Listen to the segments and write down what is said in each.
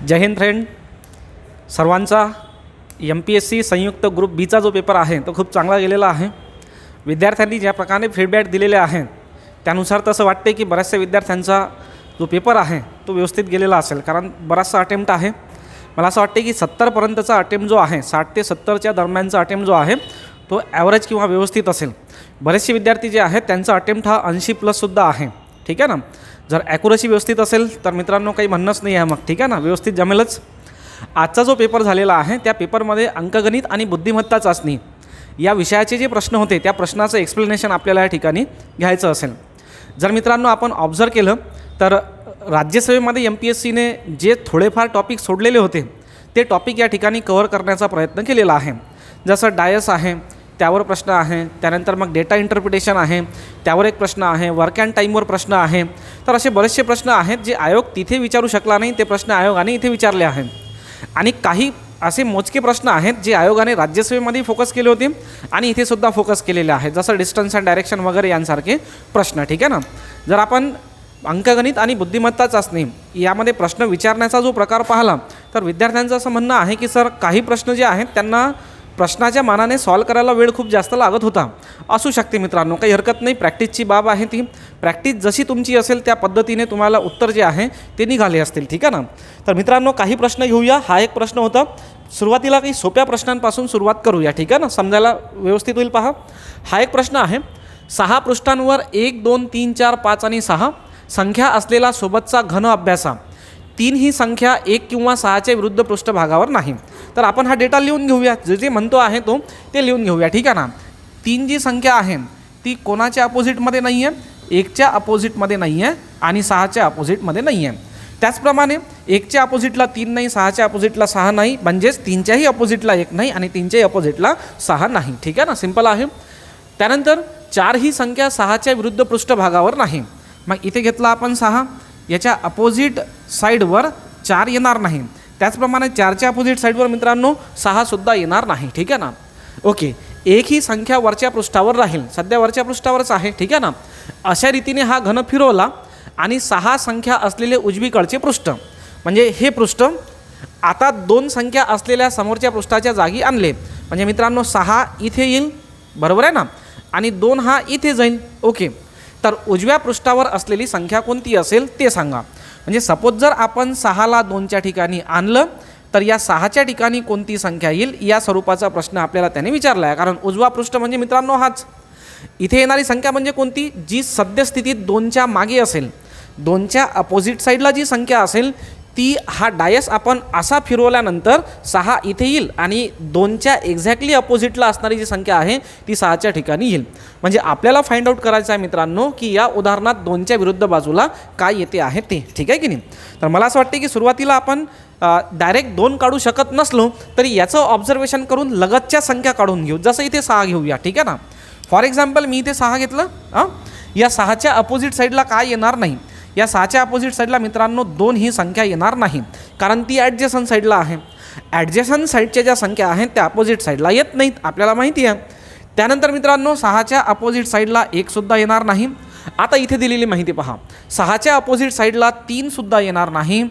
जय Hind friend. सर्वांचा MPSC संयुक्त group बीचा जो पेपर आहे तो खूप चांगला गेलेला आहे. विद्यार्थ्यांनी ज्या प्रकारे फीडबॅक दिलेले आहे त्यानुसार तसं वाटते की बऱ्याचशा विद्यार्थ्यांचा जो पेपर आहे तो व्यवस्थित गेलेला असेल, कारण बराचसा अटेम्प्ट आहे. मला असं वाटते की 70पर्यंतचा अटेम्प्ट जो आहे, 60 ते 70च्या दरम्यानचा अटेम्प्ट जो आहे तो ॲव्हरेज किंवा व्यवस्थित असेल. बरेचसे विद्यार्थी जे आहेत त्यांचा अटेम्प्ट हा 80+ आहे. ठीक आहे ना. जर ॲक्युरसी व्यवस्थित असेल तर मित्रांनो काही म्हणणंच नाही आहे, मग ठीक आहे ना, व्यवस्थित जमेलच. आजचा जो पेपर झालेला आहे त्या पेपरमध्ये अंकगणित आणि बुद्धिमत्ता चाचणी या विषयाचे जे प्रश्न होते त्या प्रश्नाचं एक्सप्लेनेशन आपल्याला या ठिकाणी घ्यायचं असेल. जर मित्रांनो आपण ऑब्झर्व केलं तर राज्यसेवेमध्ये MPSCने जे थोडेफार टॉपिक सोडलेले होते ते टॉपिक या ठिकाणी कव्हर करण्याचा प्रयत्न केलेला आहे. जसं डायस आहे त्यावर प्रश्न आहे, त्यानंतर मग डेटा इंटरप्रिटेशन आहे त्यावर एक प्रश्न आहे, वर्क अँड टाईमवर प्रश्न आहे. तर असे बरेचसे प्रश्न आहेत जे आयोग तिथे विचारू शकला नाही, ते प्रश्न आयोगाने इथे विचारले आहेत. आणि काही असे मोजके प्रश्न आहेत जे आयोगाने राज्यसेवेमध्ये फोकस केले होते आणि इथे सुद्धा फोकस केलेले आहेत, जसं डिस्टन्स अँड डायरेक्शन वगैरे यांसारखे प्रश्न. ठीक आहे ना. जर आपण अंकगणित आणि बुद्धिमत्ता चाचणी यामध्ये प्रश्न विचारण्याचा जो प्रकार पाहिला तर विद्यार्थ्यांचं असं म्हणणं आहे की सर काही प्रश्न जे आहेत त्यांना प्रश्नाच्या मानाने सॉल्व करायला वेळ खूप जास्त लागत होता. असू शकते मित्रांनो, काही हरकत नाही, प्रॅक्टिसची बाब आहे ती. प्रॅक्टिस जशी तुमची असेल त्या पद्धतीने तुम्हाला उत्तर जे आहे ते निघाले असतील. ठीक आहे ना. तर मित्रांनो काही प्रश्न घेऊया. हा एक प्रश्न होता. सुरुवातीला काही सोप्या प्रश्नांपासून सुरुवात करूया. ठीक आहे ना, समजायला व्यवस्थित होईल. पहा, हा एक प्रश्न आहे. 6 पृष्ठांवर 1, 2, 3, 4, 5 आणि 6 संख्या असलेला सोबतचा घन अभ्यासा 3 ही संख्या 1 किंवा 6च्या विरुद्ध पृष्ठभागावर नाही. तर आपण हा डेटा लिहून घेऊया, जे जे म्हणतो आहे तो ते लिहून घेऊया. ठीक आहे ना. 3 जी संख्या आहे ती कोणाच्या अपोजिटमध्ये नाही आहे, 1च्या अपोजिटमध्ये नाही आहे आणि 6च्या अपोजिटमध्ये नाही आहे. त्याचप्रमाणे 1च्या अपोजिटला 3 नाही, 6च्या अपोजिटला 6 नाही, म्हणजेच 3च्याही अपोजिटला 1 नाही आणि 3च्याही अपोजिटला 6 नाही. ठीक आहे ना, सिंपल आहे. त्यानंतर 4 ही संख्या 6च्या विरुद्ध पृष्ठभागावर नाही. मग इथे घेतला आपण 6, याच्या अपोजिट साईडवर 4 येणार नाही. त्याचप्रमाणे 4च्या अपोजिट साईडवर मित्रांनो 6सुद्धा येणार नाही. ठीक आहे ना. ओके, 1 ही संख्या वरच्या पृष्ठावर राहील, सध्या वरच्या पृष्ठावरच आहे. ठीक आहे ना. अशा रीतीने हा घन फिरवला आणि 6 संख्या असलेले उजवीकडचे पृष्ठ, म्हणजे हे पृष्ठ आता 2 संख्या असलेल्या समोरच्या पृष्ठाच्या जागी आणले. म्हणजे मित्रांनो 6 इथे येईल, बरोबर आहे ना, आणि 2 हा इथे जाईल. ओके, तर उजव्या पृष्ठावर असलेली संख्या कोणती असेल ते सांगा. म्हणजे सपोज जर आपण 6ला 2च्या ठिकाणी आणलं तर या 6च्या ठिकाणी कोणती संख्या येईल या स्वरूपाचा प्रश्न आपल्याला त्याने विचारला आहे. कारण उजवा पृष्ठ म्हणजे मित्रांनो हाच. इथे येणारी संख्या म्हणजे कोणती, जी सद्यस्थितीत 2च्या मागे असेल, 2च्या अपोजिट साईडला जी संख्या असेल ती, हा डायस आपण असा फिरवल्यानंतर 6 इथे येईल आणि 2च्या एक्झॅक्टली अपोजिटला असणारी जी संख्या आहे ती 6च्या ठिकाणी येईल. म्हणजे आपल्याला फाइंड आउट करायचं आहे मित्रांनो की या उदाहरणात 2च्या विरुद्ध बाजूला काय येते आहे ते. ठीक आहे की नाही. तर मला असं वाटते की सुरुवातीला आपण डायरेक्ट 2 काढू शकत नसलो तरी याचं ऑब्झर्वेशन करून लगतच्या संख्या काढून घेऊ. जसं इथे 6 घेऊया. ठीक आहे ना. फॉर एक्झाम्पल मी इथे 6 घेतलं. या 6च्या अपोजिट साईडला काय येणार नाही, या 6च्या अपोजिट साईडला मित्रांनो 2 ही संख्या येणार नाही, कारण ती ॲडजेसंट साईडला आहे. ॲडजेसंट साईडच्या ज्या संख्या आहेत त्या अपोजिट साईडला येत नाहीत, आपल्याला माहिती आहे. त्यानंतर मित्रांनो 6च्या अपोजिट साईडला 1सुद्धा येणार नाही. आता इथे दिलेली माहिती पहा, 6च्या अपोजिट साईडला 3सुद्धा येणार नाही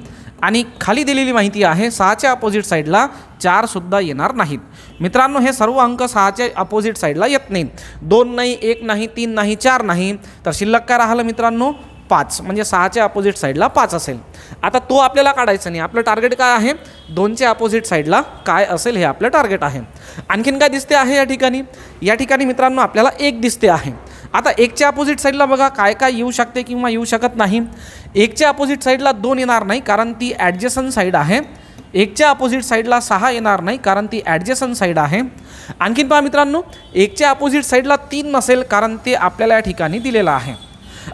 आणि खाली दिलेली माहिती आहे 6च्या अपोजिट साईडला 4सुद्धा येणार नाहीत. मित्रांनो हे सर्व अंक 6च्या अपोजिट साईडला येत नाहीत. 2 नाही, 1 नाही, 3 नाही, 4 नाही, तर शिल्लक काय राहिलं मित्रांनो 5. म्हणजे 6च्या अपोजिट साईडला 5 असेल. आता तो आपल्याला काढायचं नाही, आपलं टार्गेट काय आहे, 2च्या अपोजिट साईडला काय असेल हे आपलं टार्गेट आहे. आणखीन काय दिसते आहे या ठिकाणी, या ठिकाणी मित्रांनो आपल्याला 1 दिसते आहे. आता 1च्या अपोजिट साईडला बघा काय काय येऊ शकते किंवा येऊ शकत नाही. 1च्या अपोजिट साईडला 2 येणार नाही, कारण ती ॲडजेसंट साईड आहे. 1च्या अपोजिट साईडला 6 येणार नाही, कारण ती ॲडजेसंट साईड आहे. आणखीन पहा मित्रांनो 1च्या अपोजिट साईडला 3 नसेल, कारण ते आपल्याला या ठिकाणी दिलेलं आहे.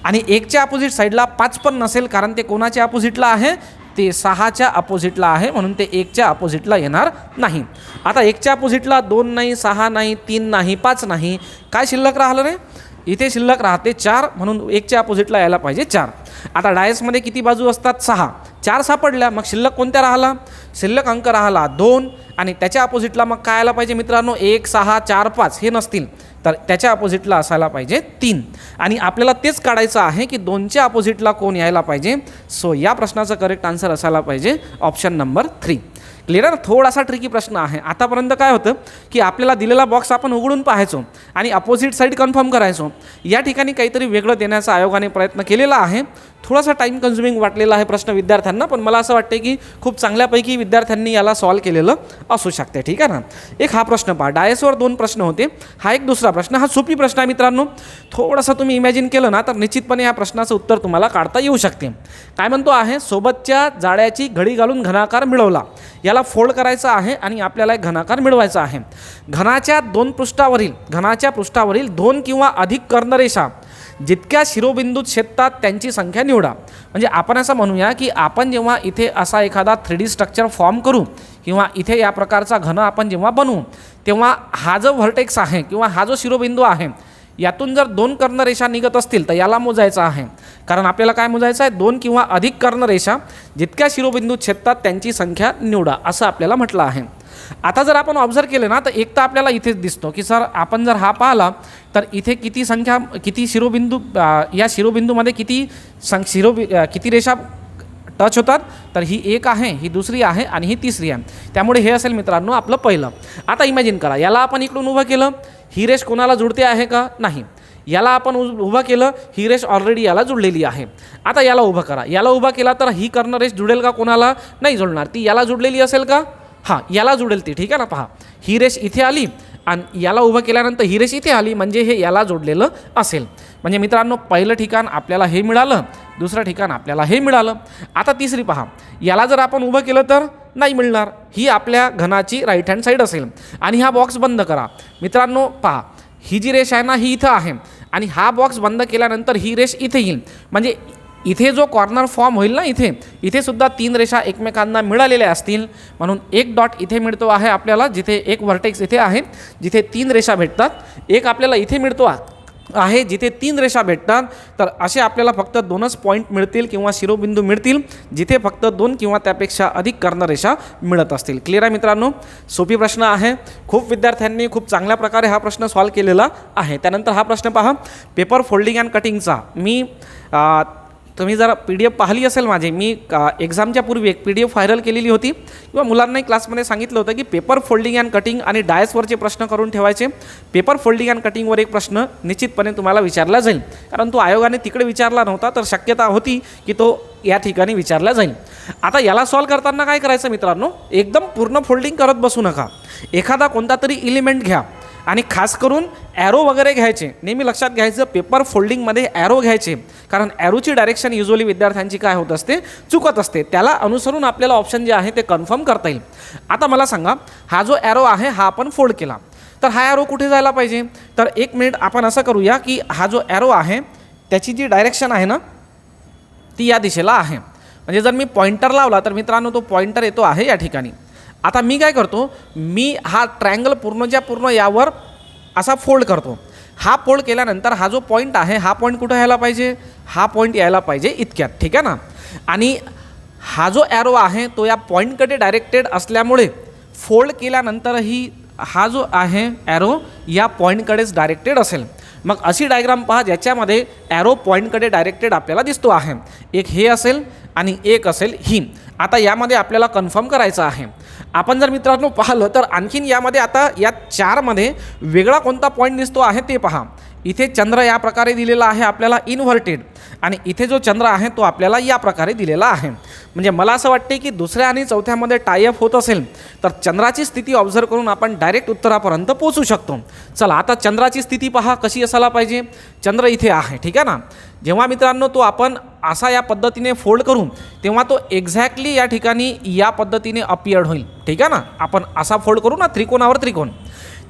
आणि 1च्या अपोजिट साईडला 5 पण नसेल, कारण ते कोणाच्या अपोजिटला आहे, ते 6च्या अपोजिटला आहे, म्हणून ते 1च्या अपोजिटला येणार नाही. आता 1च्या अपोजिटला 2 नाही, 6 नाही, 3 नाही, 5 नाही, काय शिल्लक राहिलं रे, इथे शिल्लक राहते 4, म्हणून 1च्या अपोजिटला यायला पाहिजे 4. आता डायसमध्ये किती बाजू असतात, 6. 4 सापडल्या, मग शिल्लक कोणत्या राहिला? शिल्लक अंक राहिला 2 आणि त्याच्या अपोजिटला मग काय आला पाहिजे मित्रांनो? 1 6 4 5 हे नसतील तर त्याच्या अपोजिटला असायला पाहिजे 3 आणि आपल्याला तेच काढायचं आहे की 2च्या अपोजिटला कोण यायला पाहिजे. सो या प्रश्नाचं करेक्ट आन्सर असायला पाहिजे ऑप्शन नंबर 3. क्लिअर? थोडासा ट्रिकी प्रश्न आहे. आतापर्यंत काय होतं की आपल्याला दिलेला बॉक्स आपण उघडून पाहायचो आणि अपोजिट साईड कन्फर्म करायचो. या ठिकाणी काहीतरी वेगळं देण्याचा आयोगाने प्रयत्न केलेला आहे. थोडासा टाईम कन्झ्युमिंग वाटलेला आहे प्रश्न विद्यार्थ्यांना, पण मला असं वाटते की खूप चांगल्यापैकी विद्यार्थ्यांनी याला सॉल्व केलेलं असू शकते. ठीक आहे ना. एक हा प्रश्न पहा, डायसवर 2 प्रश्न होते, हा एक दुसरा प्रश्न. हा सोपी प्रश्न आहे मित्रांनो. थोडंसं तुम्ही इमॅजिन केलं ना तर निश्चितपणे या प्रश्नाचं उत्तर तुम्हाला काढता येऊ शकते. काय म्हणतो आहे? सोबतच्या जाळ्याची घडी घालून घनाकार मिळवला. याला फोल्ड करायचा आहे आणि आपल्याला एक घनाकार मिळवायचा आहे. घनाच्या पृष्ठावरील 2 किंवा अधिक कर्णरेषा जितक्या शिरोबिंदूत छेदतात त्यांची संख्या निवडा. म्हणजे आपण असं म्हणूया की आपण जेव्हा इथे असा एखादा 3D स्ट्रक्चर फॉर्म करू किंवा इथे या प्रकारचा घन आपण जेव्हा बनवू तेव्हा हा जो व्हर्टेक्स आहे किंवा हा जो शिरोबिंदू आहे यातून जर 2 कर्णरेषा निघत असतील तर याला मोजायचं आहे. कारण आपल्याला काय मोजायचं आहे? 2 किंवा अधिक कर्णरेषा जितक्या शिरोबिंदूत छेदतात त्यांची संख्या निवडा असं आपल्याला म्हटलं आहे. आता जर आपण ऑब्झर्व केले ना तर एक तर आपल्याला इथेच दिसतो की सर आपण जर हा पाहिला तर इथे किती शिरोबिंदू या शिरोबिंदूमध्ये किती रेषा टच होतात? तर ही एक आहे, ही दुसरी आहे आणि ही तिसरी आहे. त्यामुळे हे असेल मित्रांनो आपलं पहिलं. आता इमॅजिन करा, याला आपण इकडून उभं केलं, ही रेष कोणाला जुळते आहे का? नाही. याला आपण उभं केलं, ही रेष ऑलरेडी याला जुळलेली आहे. आता याला उभं करा, याला उभा केला तर ही कर्णरेष जुळेल का? कोणाला नाही जुळणार. ती याला जुळलेली असेल का? हां, याला जुळेल ती. ठीक आहे ना. पहा, ही रेष इथे आली आणि याला उभं केल्यानंतर ही रेष इथे आली म्हणजे हे याला जोडलेलं असेल. म्हणजे मित्रांनो पहिलं ठिकाण आपल्याला हे मिळालं, दुसरं ठिकाण आपल्याला हे मिळालं. आता तिसरी पहा, याला जर आपण उभं केलं तर नाही मिळणार. ही आपल्या घनाची राईट हँड साईड असेल आणि हा बॉक्स बंद करा. मित्रांनो पहा, ही जी रेष आहे ना ही इथं आहे आणि हा बॉक्स बंद केल्यानंतर ही रेष इथे येईल. म्हणजे इथे जो कॉर्नर फॉर्म होईल ना इथे सुद्धा 3 रेषा एकमेकांना मिळालेल्या असतील. म्हणून एक डॉट इथे मिळतो आहे आपल्याला, जिथे एक व्हर्टेक्स इथे आहे जिथे 3 रेषा भेटतात. एक आपल्याला इथे मिळतो आहे जिथे 3 रेषा भेटतात. तर असे आपल्याला फक्त 2च पॉईंट मिळतील किंवा शिरोबिंदू मिळतील जिथे फक्त 2 किंवा त्यापेक्षा अधिक कर्णरेषा मिळत असतील. क्लिअर आहे मित्रांनो? सोपी प्रश्न आहे. खूप विद्यार्थ्यांनी खूप चांगल्या प्रकारे हा प्रश्न सॉल्व केलेला आहे. त्यानंतर हा प्रश्न पहा, पेपर फोल्डिंग अँड कटिंगचा. तुम्ही जर PDF पाहिली असेल मी एक्झामच्या पूर्वी एक PDF व्हायरल केलेली होती किंवा मुलांनाही क्लासमध्ये सांगितलं होतं की पेपर फोल्डिंग अँड कटिंग आणि डायसवरचे प्रश्न करून ठेवायचे. पेपर फोल्डिंग अँड कटिंगवर एक प्रश्न निश्चितपणे तुम्हाला विचारला जाईल, कारण तो आयोगाने तिकडे विचारला नव्हता तर शक्यता होती की तो या ठिकाणी विचारला जाईल. आता याला सॉल्व करताना काय करायचं मित्रांनो? एकदम पूर्ण फोल्डिंग करत बसू नका. एखादा कोणता तरी इलिमेंट घ्या आणि खास करून ॲरो वगैरे घ्यायचे. नेहमी लक्षात घ्यायचं पेपर फोल्डिंगमध्ये ॲरो घ्यायचे, कारण ॲरोची डायरेक्शन युजली विद्यार्थ्यांची काय होत असते? चुकत असते. त्याला अनुसरून आपल्याला ऑप्शन जे आहे ते कन्फर्म करता येईल. आता मला सांगा, हा जो ॲरो आहे हा आपण फोल्ड केला तर हा ॲरो कुठे जायला पाहिजे? तर 1 मिनिट आपण असं करूया की हा जो ॲरो आहे त्याची जी डायरेक्शन आहे ना ती या दिशेला आहे. म्हणजे जर मी पॉइंटर लावला तर मित्रांनो तो पॉइंटर येतो आहे या ठिकाणी. आता मी काय करतो, मी हा ट्रायंगल पूर्णच्या पूर्ण यावर असा फोल्ड करतो. हा फोल्ड केल्यानंतर हा जो पॉईंट आहे हा पॉईंट कुठं यायला पाहिजे? हा पॉईंट यायला पाहिजे इतक्यात. ठीक आहे ना. आणि हा जो ॲरो आहे तो या पॉईंटकडे डायरेक्टेड असल्यामुळे फोल्ड केल्यानंतरही हा जो आहे ॲरो या पॉईंटकडेच डायरेक्टेड असेल. मग अशी डायग्राम पहा ज्याच्यामध्ये ॲरो पॉईंटकडे डायरेक्टेड आपल्याला दिसतो आहे. एक हे असेल आणि एक असेल ही. आता यामध्ये आपल्याला कन्फर्म करायचं आहे. आपण जर मित्रांनो पाहिलं तर आणखीन यामध्ये आता या 4मध्ये वेगळा कोणता पॉईंट दिसतो आहे ते पहा. इथे चंद्र या प्रकारे दिलेला आहे आपल्याला इन्व्हर्टेड आणि इथे जो चंद्र आहे तो आपल्याला या प्रकारे दिलेला आहे. म्हणजे मला असं वाटते की दुसऱ्या आणि चौथ्यामध्ये टायअप होत असेल तर चंद्राची स्थिती ऑब्झर्व करून आपण डायरेक्ट उत्तरापर्यंत पोहोचू शकतो. चला आता चंद्राची स्थिती पहा कशी असायला पाहिजे. चंद्र इथे आहे. ठीक आहे ना. जेव्हा मित्रांनो तो आपण असा या पद्धतीने फोल्ड करू तेव्हा तो एक्झॅक्टली या ठिकाणी या पद्धतीने अपियर्ड होईल. ठीक आहे ना. आपण असा फोल्ड करू ना त्रिकोणावर त्रिकोण.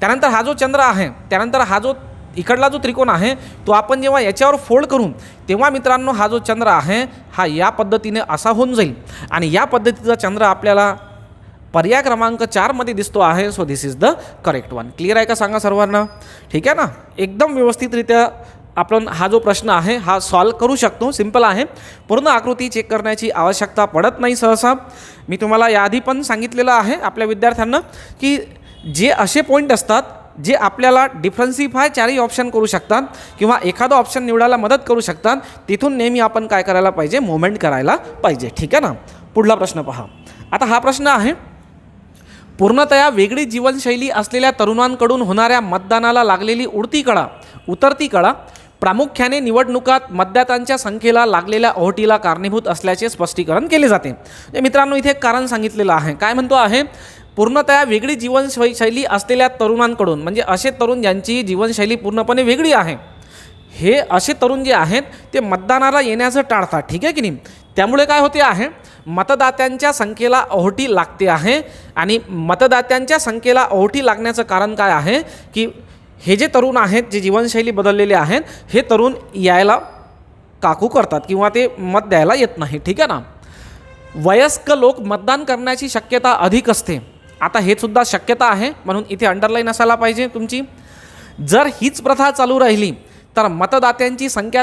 त्यानंतर हा जो चंद्र आहे त्यानंतर हा जो इकडला जो त्रिकोण आहे तो आपण जेव्हा याच्यावर फोल्ड करू तेव्हा मित्रांनो हा जो चंद्र आहे हा या पद्धतीने असा होऊन जाईल आणि या पद्धतीचा चंद्र आपल्याला पर्याय क्रमांक 4मध्ये दिसतो आहे. So this is the correct one. Clear आहे का सांगा सर्वांना? ठीक आहे ना. एकदम व्यवस्थितरित्या आपण हा जो प्रश्न आहे हा सॉल्व करू शकतो. सिंपल आहे. पूर्ण आकृती चेक करण्याची आवश्यकता पडत नाही सहसा. मी तुम्हाला याआधी पण सांगितलेलं आहे आपल्या विद्यार्थ्यांना की जे असे पॉईंट असतात जे आपल्याला डिफरन्सिफाय चारही ऑप्शन करू शकतात किंवा एखादा ऑप्शन निवडायला मदत करू शकतात, तिथून नेहमी आपण काय करायला पाहिजे, मुवमेंट करायला पाहिजे. ठीक आहे ना. पुढला प्रश्न पहा. आता हा प्रश्न आहे, पूर्णतया वेगळी जीवनशैली असलेल्या तरुणांकडून होणाऱ्या मतदानाला लागलेली उतरती कळा प्रामुख्याने निवडणुकात मतदात्यांच्या संख्येला लागलेल्या ओहोटीला कारणीभूत असल्याचे स्पष्टीकरण केले जाते. मित्रांनो, इथे एक कारण सांगितलेलं आहे. काय म्हणतो आहे, पूर्णतया वेगळी जीवनशैली असलेल्या तरुणांकडून, म्हणजे असे तरुण ज्यांची जीवनशैली पूर्णपणे वेगळी आहे, हे असे तरुण जे आहेत ते मतदानाला येण्याचं टाळतात. ठीक आहे की नाही. त्यामुळे काय होते आहे, मतदात्यांच्या संख्येला ओहोटी लागते आहे. आणि मतदात्यांच्या संख्येला ओहोटी लागण्याचं कारण काय आहे की हे जे तरुण आहेत, जे जीवनशैली बदललेले आहेत, हे तरुण यायला काकू करतात किंवा ते मत द्यायला येत नाही. ठीक आहे ना. वयस्क लोक मतदान करण्याची शक्यता अधिक असते. आता हे सुद्धा शक्यता आहे, म्हणून इथे अंडरलाईन असायला पाहिजे तुमची. जर हीच प्रथा चालू राहिली तर मतदात्यांची संख्या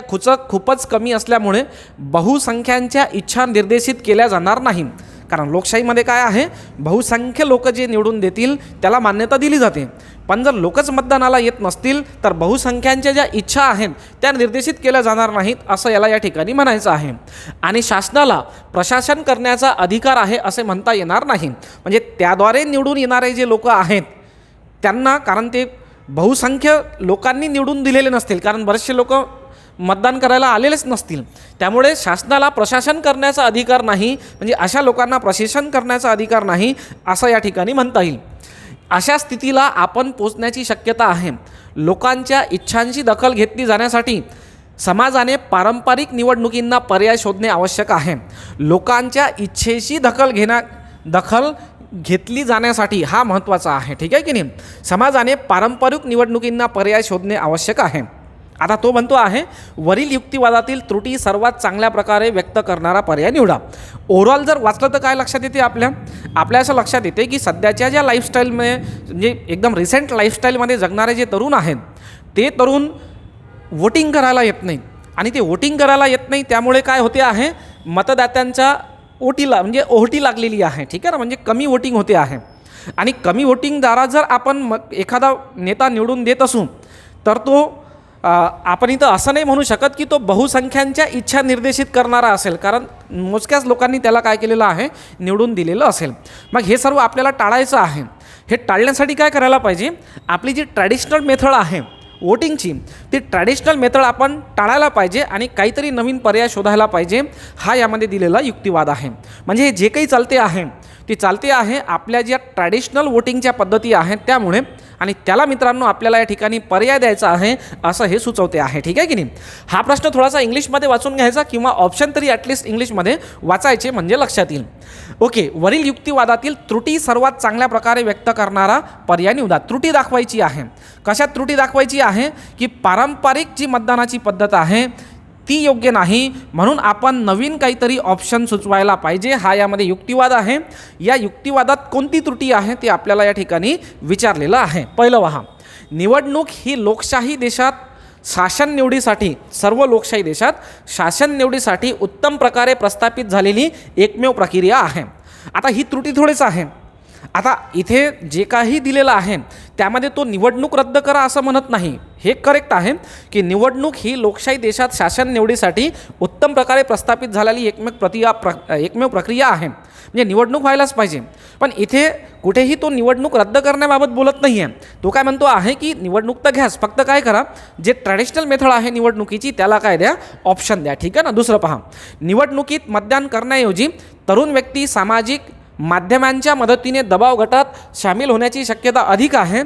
खूपच कमी असल्यामुळे बहुसंख्यांच्या इच्छा निर्देशित केल्या जाणार नाही. कारण लोकशाहीमध्ये काय आहे, बहुसंख्य लोक जे निवडून देतील त्याला मान्यता दिली जाते. पण जर लोकच मतदानाला येत नसतील तर बहुसंख्यांच्या ज्या इच्छा आहेत त्या निर्देशित केल्या जाणार नाहीत, असं याला या ठिकाणी म्हणायचं आहे. आणि शासनाला प्रशासन करण्याचा अधिकार आहे असे म्हणता येणार नाही. म्हणजे त्याद्वारे निवडून येणारे जे लोक आहेत त्यांना, कारण ते बहुसंख्य लोकांनी निवडून दिलेले नसतील, कारण बरेचसे लोक मतदान करायला आलेलेच नसतील, त्यामुळे शासनाला प्रशासन करण्याचा अधिकार नाही, म्हणजे अशा लोकांना प्रशासन करण्याचा अधिकार नाही असं या ठिकाणी म्हणता येईल. अशा स्थितीला आपण पोचण्याची शक्यता आहे. लोकांच्या इच्छांची दखल घेतली जाण्यासाठी समाजाने पारंपरिक निवडणुकींना पर्याय शोधणे आवश्यक आहे. लोकांच्या इच्छेची दखल घेतली जाण्यासाठी हा महत्त्वाचा आहे. ठीक आहे की नाही. समाजाने पारंपरिक निवडणुकींना पर्याय शोधणे आवश्यक आहे. आता तो म्हणतो आहे, वरील युक्तिवादातील त्रुटी सर्वात चांगल्या प्रकारे व्यक्त करणारा पर्याय निवडा. ओव्हरऑल जर वाचलं तर काय लक्षात येते, आपल्या असं लक्षात येते की सध्याच्या ज्या लाईफस्टाईलमध्ये, म्हणजे एकदम रिसेंट लाईफस्टाईलमध्ये जगणारे जे तरुण आहेत ते तरुण वोटिंग करायला येत नाहीत. आणि ते वोटिंग करायला येत नाही त्यामुळे काय होते आहे, मतदात्यांच्या ओहोटी लागलेली आहे. ठीक आहे ना. म्हणजे कमी वोटिंग होते आहे. आणि कमी वोटिंगद्वारा जर आपण एखादा नेता निवडून देत असू तर तो आपण इथं असं नाही म्हणू शकत की तो बहुसंख्यांच्या इच्छा निर्देशित करणारा असेल, कारण मोजक्याच लोकांनी त्याला काय केलेलं आहे, निवडून दिलेलं असेल. मग हे सर्व आपल्याला टाळायचं आहे. हे टाळण्यासाठी काय करायला पाहिजे, आपली जी ट्रॅडिशनल मेथड आहे वोटिंगची, ती ट्रॅडिशनल मेथड आपण टाळायला पाहिजे आणि काहीतरी नवीन पर्याय शोधायला पाहिजे. हा यामध्ये दिलेला युक्तिवाद आहे. म्हणजे हे जे काही चालते आहे आपल्या ज्या ट्रॅडिशनल वोटिंगच्या पद्धती आहेत त्यामुळे, आणि त्याला मित्रांनो आपल्याला या ठिकाणी पर्याय द्यायचा आहे असं हे सुचवते आहे. ठीक आहे की नाही. हा प्रश्न थोडासा इंग्लिशमध्ये वाचून घ्यायचा किंवा ऑप्शन तरी ॲटलिस्ट इंग्लिशमध्ये वाचायचे म्हणजे लक्षात येईल. ओके. वरील युक्तिवादातील त्रुटी सर्वात चांगल्या प्रकारे व्यक्त करणारा पर्याय निवडा. त्रुटी दाखवायची आहे. कशात त्रुटी दाखवायची आहे की पारंपरिक जी मतदानाची पद्धत आहे ती योग्य नाही, म्हणून आपण नवीन काहीतरी ऑप्शन सुचवायला पाहिजे. हा यामध्ये युक्तिवाद आहे. या युक्तिवादात कोणती त्रुटी आहे ते आपल्याला या ठिकाणी विचारलेलं आहे. पहिलं पहा, निवडणूक ही लोकशाही देशात शासन निवडीसाठी, सर्व लोकशाही देशात शासन निवडीसाठी उत्तम प्रकारे प्रस्थापित झालेली एकमेव प्रक्रिया आहे. आता ही त्रुटी थोडीच आहे. आता इथे जे काही दिलेलं आहे त्यामध्ये तो निवडणूक रद्द करा असं म्हणत नाही. हे करेक्ट आहे की निवडणूक ही लोकशाही देशात शासन निवडीसाठी उत्तम प्रकारे प्रस्थापित झालेली एकमेव प्रक्रिया आहे. म्हणजे निवडणूक व्हायलाच पाहिजे. पण इथे कुठेही तो निवडणूक रद्द करण्याबाबत बोलत नाही आहे. तो काय म्हणतो आहे की निवडणूक तर घ्याच, फक्त काय करा, जे ट्रॅडिशनल मेथड आहे निवडणुकीची त्याला काय द्या, ऑप्शन द्या. ठीक आहे ना. दुसरं पहा, निवडणुकीत मतदान करण्याऐवजी तरुण व्यक्ती सामाजिक माध्यमांच्या मदतीने दबाव गटात सामील होण्याची शक्यता अधिक आहे.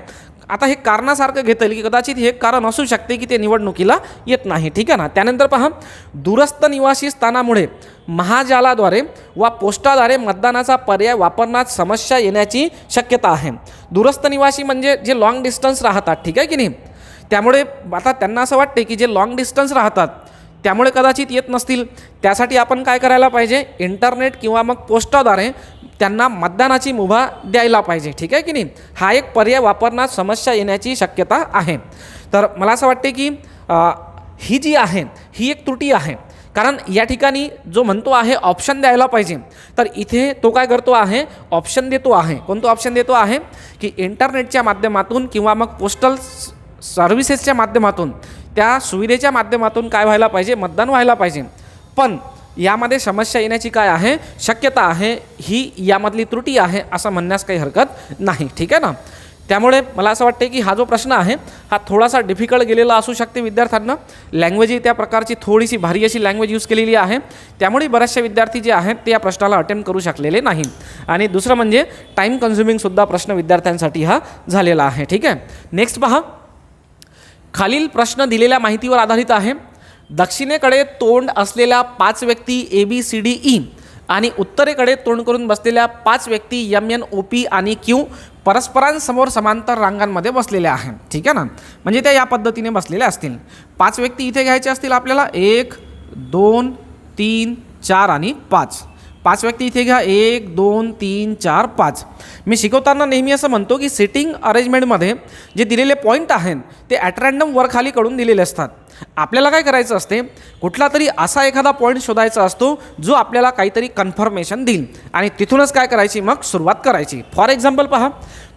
आता हे कारणासारखं घेता येईल की कदाचित हे कारण असू शकते की ते निवडणुकीला येत नाही. ठीक आहे ना. त्यानंतर पहा, दूरस्थ निवासी स्थानामुळे महाजालाद्वारे वा पोस्टाद्वारे मतदानाचा पर्याय वापरण्यात समस्या येण्याची शक्यता आहे. दूरस्थ निवासी म्हणजे जे लॉंग डिस्टन्स राहतात. ठीक आहे की नाही. त्यामुळे आता त्यांना असं वाटते की जे लॉंग डिस्टन्स राहतात त्यामुळे कदाचित येत नसतील. त्यासाठी आपण काय करायला पाहिजे, इंटरनेट किंवा मग पोस्टाद्वारे त्यांना मतदानाची मुभा द्यायला पाहिजे. ठीक आहे की नाही. हा एक पर्याय वापरण्यात समस्या येण्याची शक्यता आहे. तर मला असं वाटते की ही जी आहे ही एक त्रुटी आहे, कारण या ठिकाणी जो म्हणतो आहे ऑप्शन द्यायला पाहिजे, तर इथे तो काय करतो आहे, ऑप्शन देतो आहे. कोणतं ऑप्शन देतो आहे की इंटरनेटच्या माध्यमातून किंवा मग पोस्टल सर्व्हिसेसच्या माध्यमातून, त्या सुविधेच्या माध्यमातून काय व्हायला पाहिजे, मतदान व्हायला पाहिजे. पण यामध्ये समस्या येण्याची काय आहे, शक्यता आहे, ही यामधली त्रुटी आहे असं म्हणण्यास काही हरकत नाही. ठीक आहे ना. त्यामुळे मला असं वाटते की हा जो प्रश्न आहे हा थोडासा डिफिकल्ट गेलेला असू शकते विद्यार्थ्यांना. लँग्वेज ही त्या प्रकारची थोडीशी भारी अशी लँग्वेज यूज केलेली आहे, त्यामुळे बरेचसे विद्यार्थी जे आहेत ते या प्रश्नाला अटेम्प्ट करू शकलेले नाही. आणि दुसरं म्हणजे टाईम कन्झ्युमिंगसुद्धा प्रश्न विद्यार्थ्यांसाठी हा झालेला आहे. ठीक आहे. नेक्स्ट पहा, खालील प्रश्न दिलेल्या माहितीवर आधारित आहे. दक्षिणेकडे तोंड असलेल्या 5 व्यक्ती ABCDE आणि उत्तरेकडे तोंड करून बसलेल्या 5 व्यक्ती MNOP आणि Q परस्परांसमोर समांतर रांगांमध्ये बसलेल्या आहेत. ठीक आहे ना. म्हणजे त्या या पद्धतीने बसलेल्या असतील. 5 व्यक्ती इथे घ्यायचे असतील आपल्याला, 1 2 3 4 आणि 5. 5 व्यक्ती इथे घ्या, 1 2 3 4 5. मी शिकवताना नेहमी असं म्हणतो की सिटिंग अरेंजमेंटमध्ये जे दिलेले पॉईंट आहेत ते ॲट रँडम वर खाली कडून दिलेले असतात. आपल्याला काय करायचं असते, कुठला तरी असा एखादा पॉईंट शोधायचा असतो जो आपल्याला काहीतरी कन्फर्मेशन देईल आणि तिथूनच काय करायची, मग सुरुवात करायची. फॉर एक्झाम्पल पहा,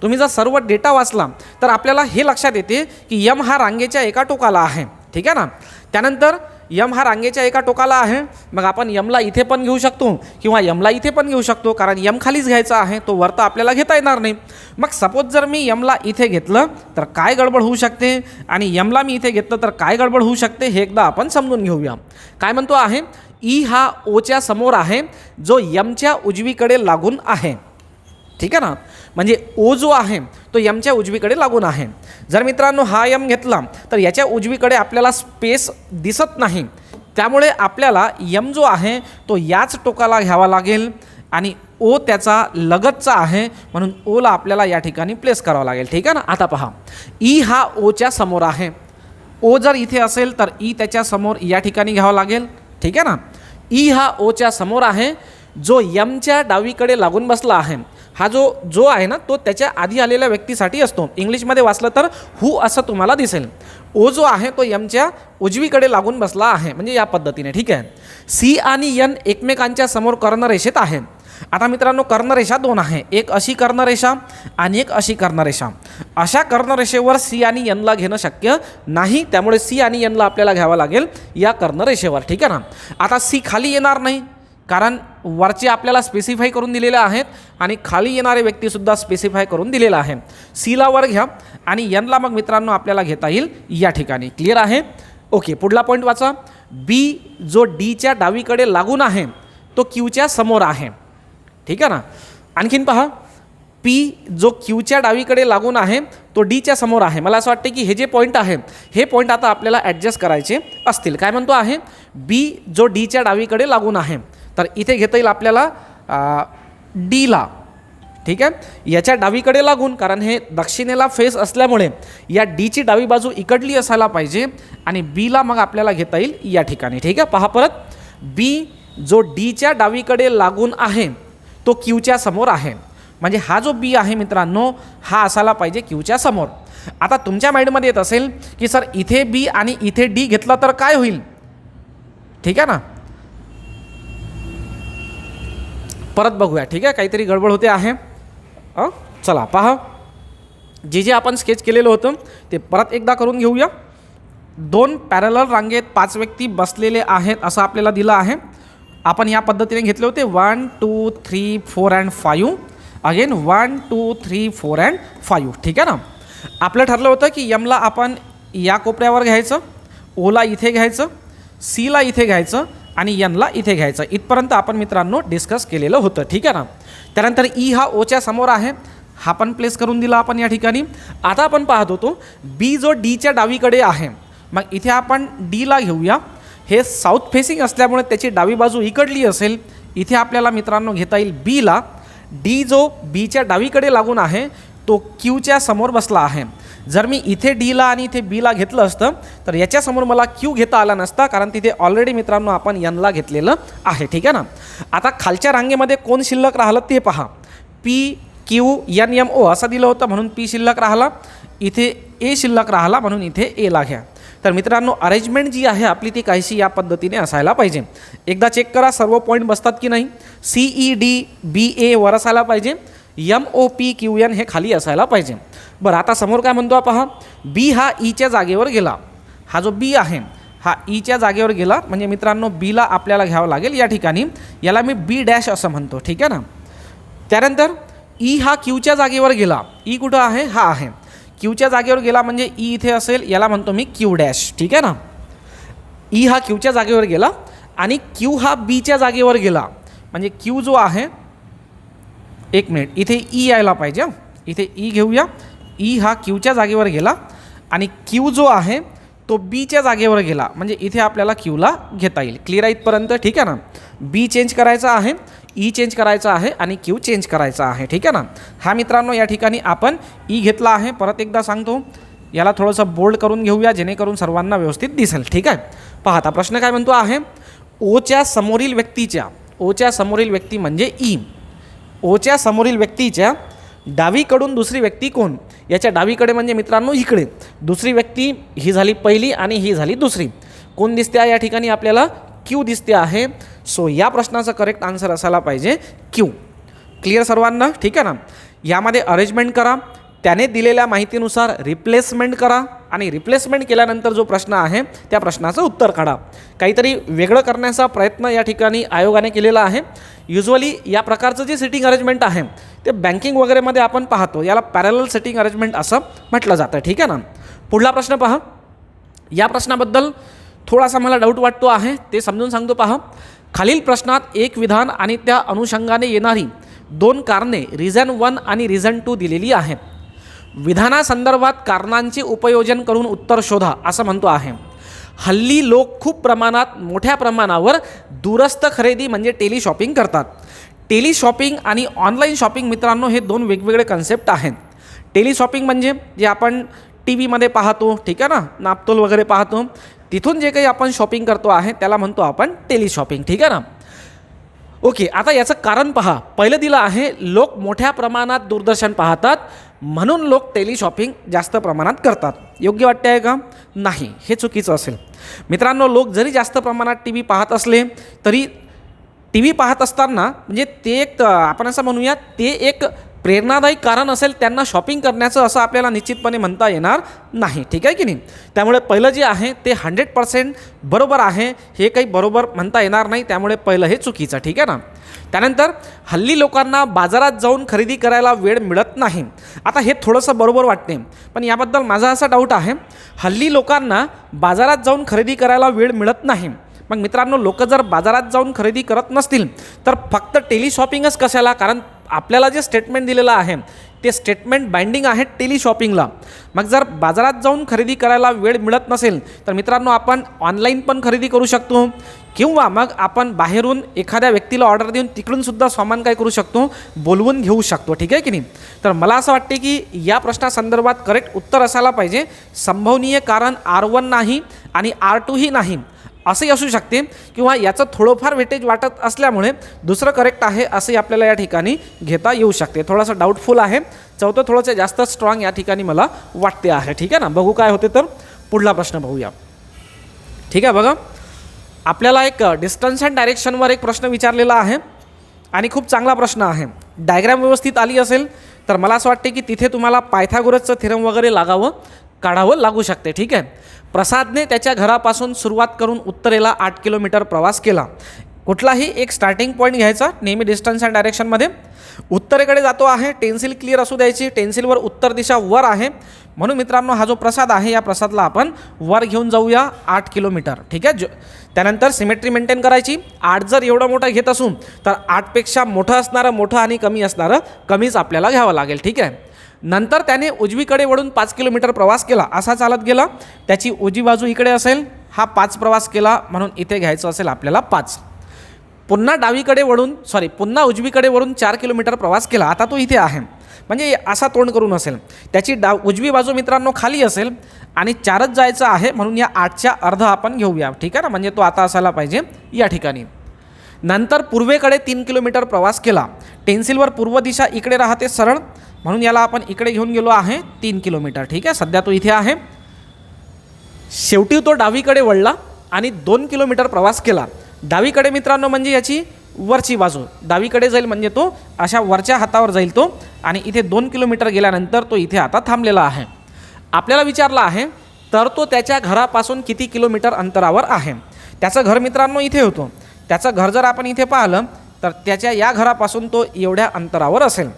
तुम्ही जर सर्व डेटा वाचला तर आपल्याला हे लक्षात येते की यम हा रांगेच्या एका टोकाला आहे. ठीक आहे ना. त्यानंतर यम हा रांगेच्या एका टोकाला आहे, मग आपण यमला इथे पण घेऊ शकतो किंवा यमला इथे पण घेऊ शकतो, कारण यम खालीच घ्यायचा आहे, तो वरता आपल्याला घेता येणार नाही. मग सपोज जर मी यमला इथे घेतलं तर काय गडबड होऊ शकते आणि यमला मी इथे घेतलं तर काय गडबड होऊ शकते हे एकदा आपण समजून घेऊया. काय म्हणतो आहे, ई हा ओच्या समोर आहे जो यमच्या उजवीकडे लागून आहे. ठीक आहे ना. म्हणजे ओ जो आहे तो यमच्या उजवीकडे लागून आहे. जर मित्रांनो हा यम घेतला तर याच्या उजवीकडे आपल्याला स्पेस दिसत नाही, त्यामुळे आपल्याला यम जो आहे तो याच टोकाला घ्यावा लागेल आणि ओ त्याचा लगतचा आहे, म्हणून ओला आपल्याला या ठिकाणी प्लेस करावा लागेल. ठीक आहे ना. आता पहा, ई हा ओच्या समोर आहे. ओ जर इथे असेल तर ई त्याच्या समोर या ठिकाणी घ्यावा लागेल. ठीक आहे ना. ई हा ओच्या समोर आहे जो यमच्या डावीकडे लागून बसला आहे. हा जो आहे ना तो त्याच्या आधी आलेल्या व्यक्तीसाठी असतो. इंग्लिशमध्ये वाचलं तर हू असं तुम्हाला दिसेल. ओ जो आहे तो यमच्या उजवीकडे लागून बसला आहे, म्हणजे या पद्धतीने. ठीक आहे. सी आणि एन एकमेकांच्या समोर कर्णरेषेत आहे. आता मित्रांनो कर्णरेषा 2 आहे, एक अशी कर्णरेषा आणि एक अशी कर्णरेषा. अशा कर्णरेषेवर सी आणि एनला घेणं शक्य नाही, त्यामुळे सी आणि एनला आपल्याला घ्यावं लागेल या कर्णरेषेवर. ठीक आहे ना. आता सी खाली येणार नाही, कारण वरचे आपल्याला स्पेसिफाय करून दिलेले आहेत आणि खाली येणारे व्यक्तीसुद्धा स्पेसिफाय करून दिलेला आहे. सीला वर घ्या आणि एनला मग मित्रांनो आपल्याला घेता येईल या ठिकाणी. क्लिअर आहे. ओके. पुढला पॉईंट वाचा. बी जो डीच्या डावीकडे लागून आहे तो क्यूच्या समोर आहे. ठीक आहे ना. आणखीन पहा, पी जो क्यूच्या डावीकडे लागून आहे तो डीच्या समोर आहे. मला असं वाटते की हे जे पॉईंट आहे हे पॉईंट आता आपल्याला ॲडजस्ट करायचे असतील. काय म्हणतो आहे, बी जो डीच्या डावीकडे लागून आहे, तर इथे घेता येईल आपल्याला डीला. ठीक आहे. याच्या डावीकडे लागून, कारण हे दक्षिणेला फेस असल्यामुळे या डीची डावी बाजू इकडली असायला पाहिजे आणि बीला मग आपल्याला घेता येईल या ठिकाणी. ठीक आहे. पहा परत, बी जो डीच्या डावीकडे लागून आहे तो क्यूच्या समोर आहे. म्हणजे हा जो बी आहे मित्रांनो हा असायला पाहिजे क्यूच्या समोर. आता तुमच्या माइंडमध्ये येत असेल की सर इथे बी आणि इथे डी घेतला तर काय होईल. ठीक आहे ना. परत बघूया. ठीक आहे. काहीतरी गडबड होते आहे. चला पहा, जे आपण स्केच केलेलं होतं ते परत एकदा करून घेऊया. 2 पॅरलल रांगेत 5 व्यक्ती बसलेले आहेत असं आपल्याला दिलं आहे. आपण या पद्धतीने घेतले होते 1 2 3 4 अँड 5. Again 1 2 3 4 and 5. ठीक आहे ना. आपलं ठरलं होतं की यमला आपण या कोपऱ्यावर घ्यायचं, ओला इथे घ्यायचं, सीला इथे घ्यायचं आणि एनला इथे घ्यायचं. इथपर्यंत आपण मित्रांनो डिस्कस केलेलं होतं. ठीक आहे ना. त्यानंतर ई हा ओच्या समोर आहे, हा पण प्लेस करून दिला आपण या ठिकाणी. आता आपण पाहत होतो बी जो डीच्या डावीकडे आहे, मग इथे आपण डीला घेऊया. हे साऊथ फेसिंग असल्यामुळे त्याची डावी बाजू इकडली असेल. इथे आपल्याला मित्रांनो घेता येईल बीला. डी जो बीच्या डावीकडे लागून आहे तो क्यूच्या समोर बसला आहे. जर मी इथे डीला आणि इथे बीला घेतलं असतं तर याच्यासमोर मला क्यू घेता आला नसता, कारण तिथे ऑलरेडी मित्रांनो आपण एनला घेतलेलं आहे. ठीक आहे ना. आता खालच्या रांगेमध्ये कोण शिल्लक राहिलं ते पहा. P Q N M O असं दिलं होतं म्हणून पी शिल्लक राहिला. इथे ए शिल्लक राहिला म्हणून इथे एला घ्या. तर मित्रांनो अरेंजमेंट जी आहे आपली ती काहीशी या पद्धतीने असायला पाहिजे. एकदा चेक करा सर्व पॉईंट बसतात की नाही. CED BA वर असायला पाहिजे, MOPQN हे खाली असायला पाहिजे. बरं आता समोर काय म्हणतो पहा, बी हा ईच्या जागेवर गेला. हा जो बी आहे हा ईच्या जागेवर गेला म्हणजे मित्रांनो बीला आपल्याला घ्यावं लागेल या ठिकाणी. याला मी B' असं म्हणतो, ठीक आहे ना. त्यानंतर ई हा क्यूच्या जागेवर गेला. ई कुठं आहे, हा आहे क्यूच्या जागेवर गेला म्हणजे ई इथे असेल, याला म्हणतो मी Q', ठीक आहे ना. ई हा क्यूच्या जागेवर गेला आणि क्यू हा बीच्या जागेवर गेला म्हणजे क्यू जो आहे, एक मिनिट इथे ई यायला पाहिजे, इथे ई घेऊया. ई हा क्यूच्या जागेवर गेला आणि क्यू जो आहे तो बीच्या जागेवर गेला म्हणजे इथे आपल्याला क्यूला घेता येईल. क्लिअर आहे इथपर्यंत, ठीक आहे ना. बी चेंज करायचा आहे, ई चेंज करायचा आहे आणि क्यू चेंज करायचा आहे, ठीक आहे ना. हा मित्रांनो या ठिकाणी आपण ई घेतला आहे. परत एकदा सांगतो, याला थोडंसं बोल्ड करून घेऊया जेणेकरून सर्वांना व्यवस्थित दिसेल, ठीक आहे. पहा आता प्रश्न काय म्हणतो आहे, ओच्या समोरील व्यक्तीच्या, ओच्या समोरील व्यक्ती म्हणजे ई, ओच्या समोरील व्यक्तीच्या डावीकडून दुसरी व्यक्ती कोण. याच्या डावीकडे म्हणजे मित्रांनो इकडे दुसरी व्यक्ती ही झाली पहिली आणि ही झाली दुसरी. कोण दिसते आहे या ठिकाणी आपल्याला, क्यू दिसते आहे. सो या प्रश्नाचं करेक्ट आन्सर असायला पाहिजे क्यू. क्लिअर सर्वांना, ठीक आहे ना. यामध्ये अरेंजमेंट करा, त्याने दिलेल्या माहितीनुसार रिप्लेसमेंट करा आणि रिप्लेसमेंट केल्यानंतर जो प्रश्न आहे त्या प्रश्नाचं उत्तर काढा. काहीतरी वेगळं करण्याचा प्रयत्न या ठिकाणी आयोगाने केलेला आहे. युजली या प्रकारचं जे सिटिंग अरेंजमेंट आहे ते बँकिंग वगैरेमध्ये आपण पाहतो, याला पॅरलल सिटिंग अरेंजमेंट असं म्हटलं जातं, ठीक आहे ना. पुढला प्रश्न पहा. या प्रश्नाबद्दल थोडासा मला डाऊट वाटतो आहे, ते समजून सांगतो पहा. खालील प्रश्नात एक विधान आणि त्या अनुषंगाने येणारी दोन कारणे रिझन 1 आणि रिझन 2 दिलेली आहेत. विधानासंदर्भात कारणांचे उपयोजन करून उत्तर शोधा असं म्हणतो आहे. हल्ली लोक खूप प्रमाणात मोठ्या प्रमाणावर दूरस्थ खरेदी म्हणजे टेली शॉपिंग करतात. टेली शॉपिंग आणि ऑनलाईन शॉपिंग मित्रांनो हे दोन वेगवेगळे कन्सेप्ट आहेत. टेली शॉपिंग म्हणजे जे आपण टी व्हीमध्ये पाहतो, ठीक आहे ना, नापतोल वगैरे पाहतो, तिथून जे काही आपण शॉपिंग करतो आहे त्याला म्हणतो आपण टेली शॉपिंग, ठीक आहे ना. ओके, आता याचं कारण पहा. पहिलं दिलं आहे लोक मोठ्या प्रमाणात दूरदर्शन पाहतात म्हणून लोक टेली शॉपिंग जास्त प्रमाणात करतात. योग्य वाटते आहे का, नाही, हे चुकीचं असेल. मित्रांनो लोक जरी जास्त प्रमाणात टी व्ही पाहत असले तरी टी व्ही पाहत असताना म्हणजे ते एक आपण असं म्हणूया ते एक प्रेरणादायी कारण असेल त्यांना शॉपिंग करण्याचं, असं आपल्याला निश्चितपणे म्हणता येणार नाही, ठीक आहे की नाही. त्यामुळे पहिलं जे आहे ते 100% बरोबर आहे, हे काही बरोबर म्हणता येणार नाही, त्यामुळे पहिलं हे चुकीचं, ठीक आहे ना. त्यानंतर हल्ली लोकांना बाजारात जाऊन खरेदी करायला वेळ मिळत नाही. आता हे थोडंसं बरोबर वाटते, पण याबद्दल माझा असा डाऊट आहे, हल्ली लोकांना बाजारात जाऊन खरेदी करायला वेळ मिळत नाही. मग मित्रांनो लोक जर बाजारात जाऊन खरेदी करत नसतील तर फक्त टेली शॉपिंगच कशाला, कारण आपल्याला जे स्टेटमेंट दिलेलं आहे ते स्टेटमेंट बाइंडिंग आहे टेली शॉपिंगला. मग जर बाजारात जाऊन खरेदी करायला वेळ मिळत नसेल तर मित्रांनो आपण ऑनलाईन पण खरेदी करू शकतो किंवा मग आपण बाहेरून एखाद्या व्यक्तीला ऑर्डर देऊन तिकडूनसुद्धा सामान काय करू शकतो, बोलवून घेऊ शकतो, ठीक आहे की नाही. तर मला असं वाटते की या प्रश्नासंदर्भात करेक्ट उत्तर असायला पाहिजे संभवनीय कारण R1 नाही आणि R2 ही नाही असंही असू शकते किंवा याचं थोडंफार वेटेज वाटत असल्यामुळे दुसरं करेक्ट आहे असंही आपल्याला या ठिकाणी घेता येऊ शकते. थोडंसं डाऊटफुल आहे, चौथं थोडंसं जास्त स्ट्रॉंग या ठिकाणी मला वाटते आहे, ठीक आहे ना. बघू काय होते, तर पुढला प्रश्न बघूया, ठीक आहे. बघा आपल्याला एक डिस्टन्स अँड डायरेक्शनवर एक प्रश्न विचारलेला आहे आणि खूप चांगला प्रश्न आहे. डायग्राम व्यवस्थित आली असेल तर मला असं वाटते की तिथे तुम्हाला पायथागोरसचं थेरम वगैरे काढावं लागू शकते, ठीक आहे. प्रसादने त्याच्या घरापासून सुरुवात करून उत्तरेला 8 किलोमीटर प्रवास केला. कुठलाही एक स्टार्टिंग पॉईंट घ्यायचा नेहमी डिस्टन्स अँड डायरेक्शनमध्ये. उत्तरेकडे जातो आहे, टेन्सिल क्लिअर असू द्यायची, टेन्सिलवर उत्तर दिशा वर आहे म्हणून मित्रांनो हा जो प्रसाद आहे या प्रसादला आपण वर घेऊन जाऊया 8 किलोमीटर, ठीक आहे. त्यानंतर सिमेट्री मेंटेन करायची. 8 जर एवढं मोठं घेत असून तर 8पेक्षा मोठं असणारं मोठं आणि कमी असणारं कमीच आपल्याला घ्यावं लागेल, ठीक आहे. नंतर त्याने उजवीकडे वळून 5 किलोमीटर प्रवास केला. असा चालत गेला, त्याची उजवी बाजू इकडे असेल, हा 5 प्रवास केला म्हणून इथे घ्यायचं असेल आपल्याला 5. पुन्हा पुन्हा उजवीकडे वळून 4 किलोमीटर प्रवास केला. आता तो इथे आहे म्हणजे असा तोंड करून असेल, त्याची उजवी बाजू मित्रांनो खाली असेल आणि 4च जायचं आहे म्हणून या 8च्या अर्ध आपण घेऊया, ठीक आहे ना. म्हणजे तो आता असायला पाहिजे या ठिकाणी. नंतर पूर्वेकडे 3 किलोमीटर प्रवास केला. टेन्सिलवर पूर्व दिशा इकडे राहते सरळ म्हणून याला आपण इकडे घेऊन गेलो आहे 3 किलोमीटर, ठीक आहे. सध्या तो इथे आहे. शेवटी तो डावीकडे वळला आणि 2 किलोमीटर प्रवास केला. डावीकडे मित्रांनो म्हणजे याची वरची बाजू, डावीकडे जाईल म्हणजे तो अशा वरच्या हातावर जाईल तो, आणि इथे 2 किलोमीटर गेल्यानंतर तो इथे आता थांबलेला आहे. आपल्याला विचारला आहे तर तो त्याच्या घरापासून किती किलोमीटर अंतरावर आहे. त्याचं घर मित्रांनो इथे होतं. त्याचं घर जर आपण इथे पाहिलं तर त्याच्या या घरापासून तो एवढ्या अंतरावर असेल.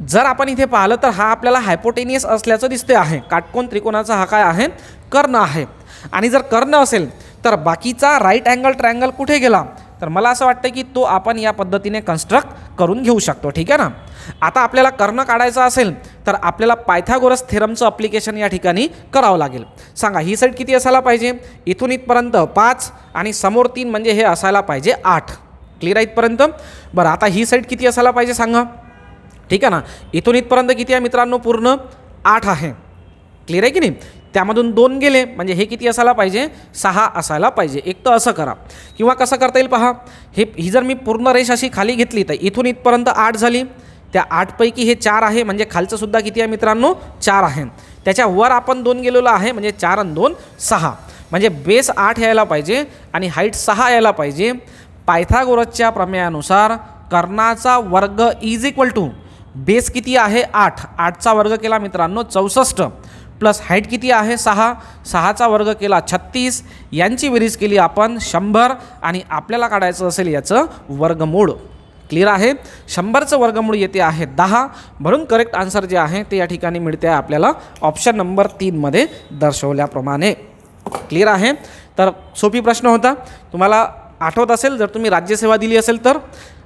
जर आपण इथे पाहिलं तर हा आपल्याला हायपोटेनियस असल्याचं दिसते आहे. काटकोन त्रिकोणाचा हा काय आहे, कर्ण आहे. आणि जर कर्ण असेल तर बाकीचा राईट अँगल ट्रायंगल कुठे गेला, तर मला असं वाटतं की तो आपण या पद्धतीने कन्स्ट्रक्ट करून घेऊ शकतो. ठीक आहे ना. आता आपल्याला कर्ण काढायचा असेल तर आपल्याला पायथागोरस थेरमचं अप्लिकेशन या ठिकाणी करावं लागेल. सांगा ही साईड किती असायला पाहिजे, इथून इथपर्यंत 5 आणि समोर 3 म्हणजे हे असायला पाहिजे 8. क्लिअर आहे इथपर्यंत. बरं आता ही साईड किती असायला पाहिजे सांगा. ठीक आहे ना. इथून इथपर्यंत किती आहे मित्रांनो, पूर्ण 8 आहे. क्लिअर आहे की नाही. त्यामधून 2 गेले म्हणजे हे किती असायला पाहिजे, 6 असायला पाहिजे. एक तर असं करा, किंवा कसं करता येईल पहा. ही जर मी पूर्ण रेष अशी खाली घेतली तर इथून इथपर्यंत 8 झाली. त्या 8 पैकी हे 4 आहे म्हणजे खालचं सुद्धा किती आहे मित्रांनो, 4 आहे. त्याच्यावर आपण 2 गेलेलो आहे म्हणजे 4 आणि 2 6, म्हणजे बेस 8 यायला पाहिजे आणि हाईट 6 यायला पाहिजे. पायथागोरसच्या प्रमेयानुसार कर्णाचा वर्ग इज इक्वल टू बेस किती आहे 8, 8चा वर्ग केला मित्रांनो 64, प्लस हाईट किती आहे 6, 6चा वर्ग केला 36, यांची बेरीज केली आपण 100 आणि आपल्याला काढायचं असेल याचं वर्गमूळ. क्लिअर आहे. 100चं वर्गमूळ येते आहे 10. म्हणून करेक्ट आन्सर जे आहे ते या ठिकाणी मिळते आहे आपल्याला ऑप्शन नंबर 3 मध्ये दर्शवल्याप्रमाणे. क्लिअर आहे. तर सोपी प्रश्न होता. तुम्हाला आठवत असेल, जर तुम्ही राज्यसेवा दिली असेल तर